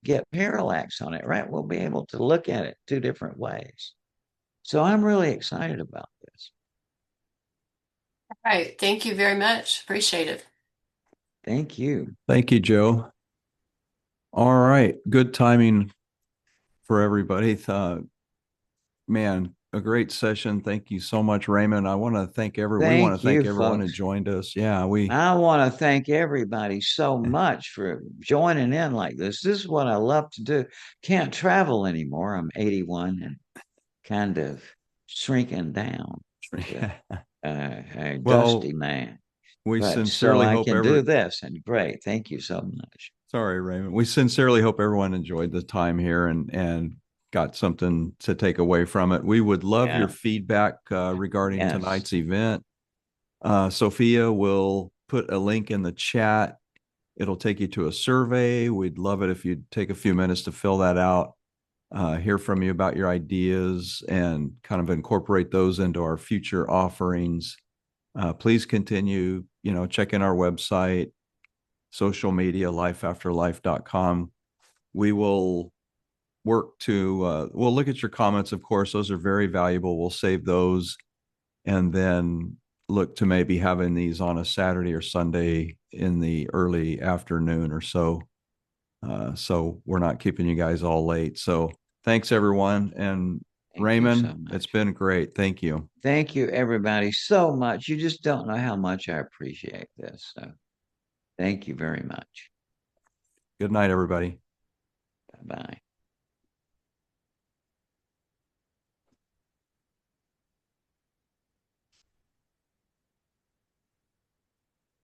Get parallax on it, right? We'll be able to look at it two different ways. So I'm really excited about this. All right. Thank you very much. Appreciate it. Thank you. Thank you, Joe. All right. Good timing for everybody. Man, a great session. Thank you so much, Raymond. I want to thank everyone. We want to thank everyone who joined us. Yeah, I want to thank everybody so much for joining in like this. This is what I love to do. Can't travel anymore. I'm 81 and kind of shrinking down. A dusty man. We But sincerely so I hope can do this, and great. Thank you so much. Sorry, Raymond. We sincerely hope everyone enjoyed the time here and got something to take away from it. We would love your feedback regarding tonight's event. Sophia will put a link in the chat. It'll take you to a survey. We'd love it if you'd take a few minutes to fill that out, hear from you about your ideas, and kind of incorporate those into our future offerings. Please continue, checking our website, social media, lifeafterlife.com. We will work to, we'll look at your comments, of course. Those are very valuable. We'll save those and then look to maybe having these on a Saturday or Sunday in the early afternoon or so. So we're not keeping you guys all late. So thanks, everyone. And Raymond, it's been great. Thank you. Thank you, everybody, so much. You just don't know how much I appreciate this. So thank you very much. Good night, everybody. Bye-bye.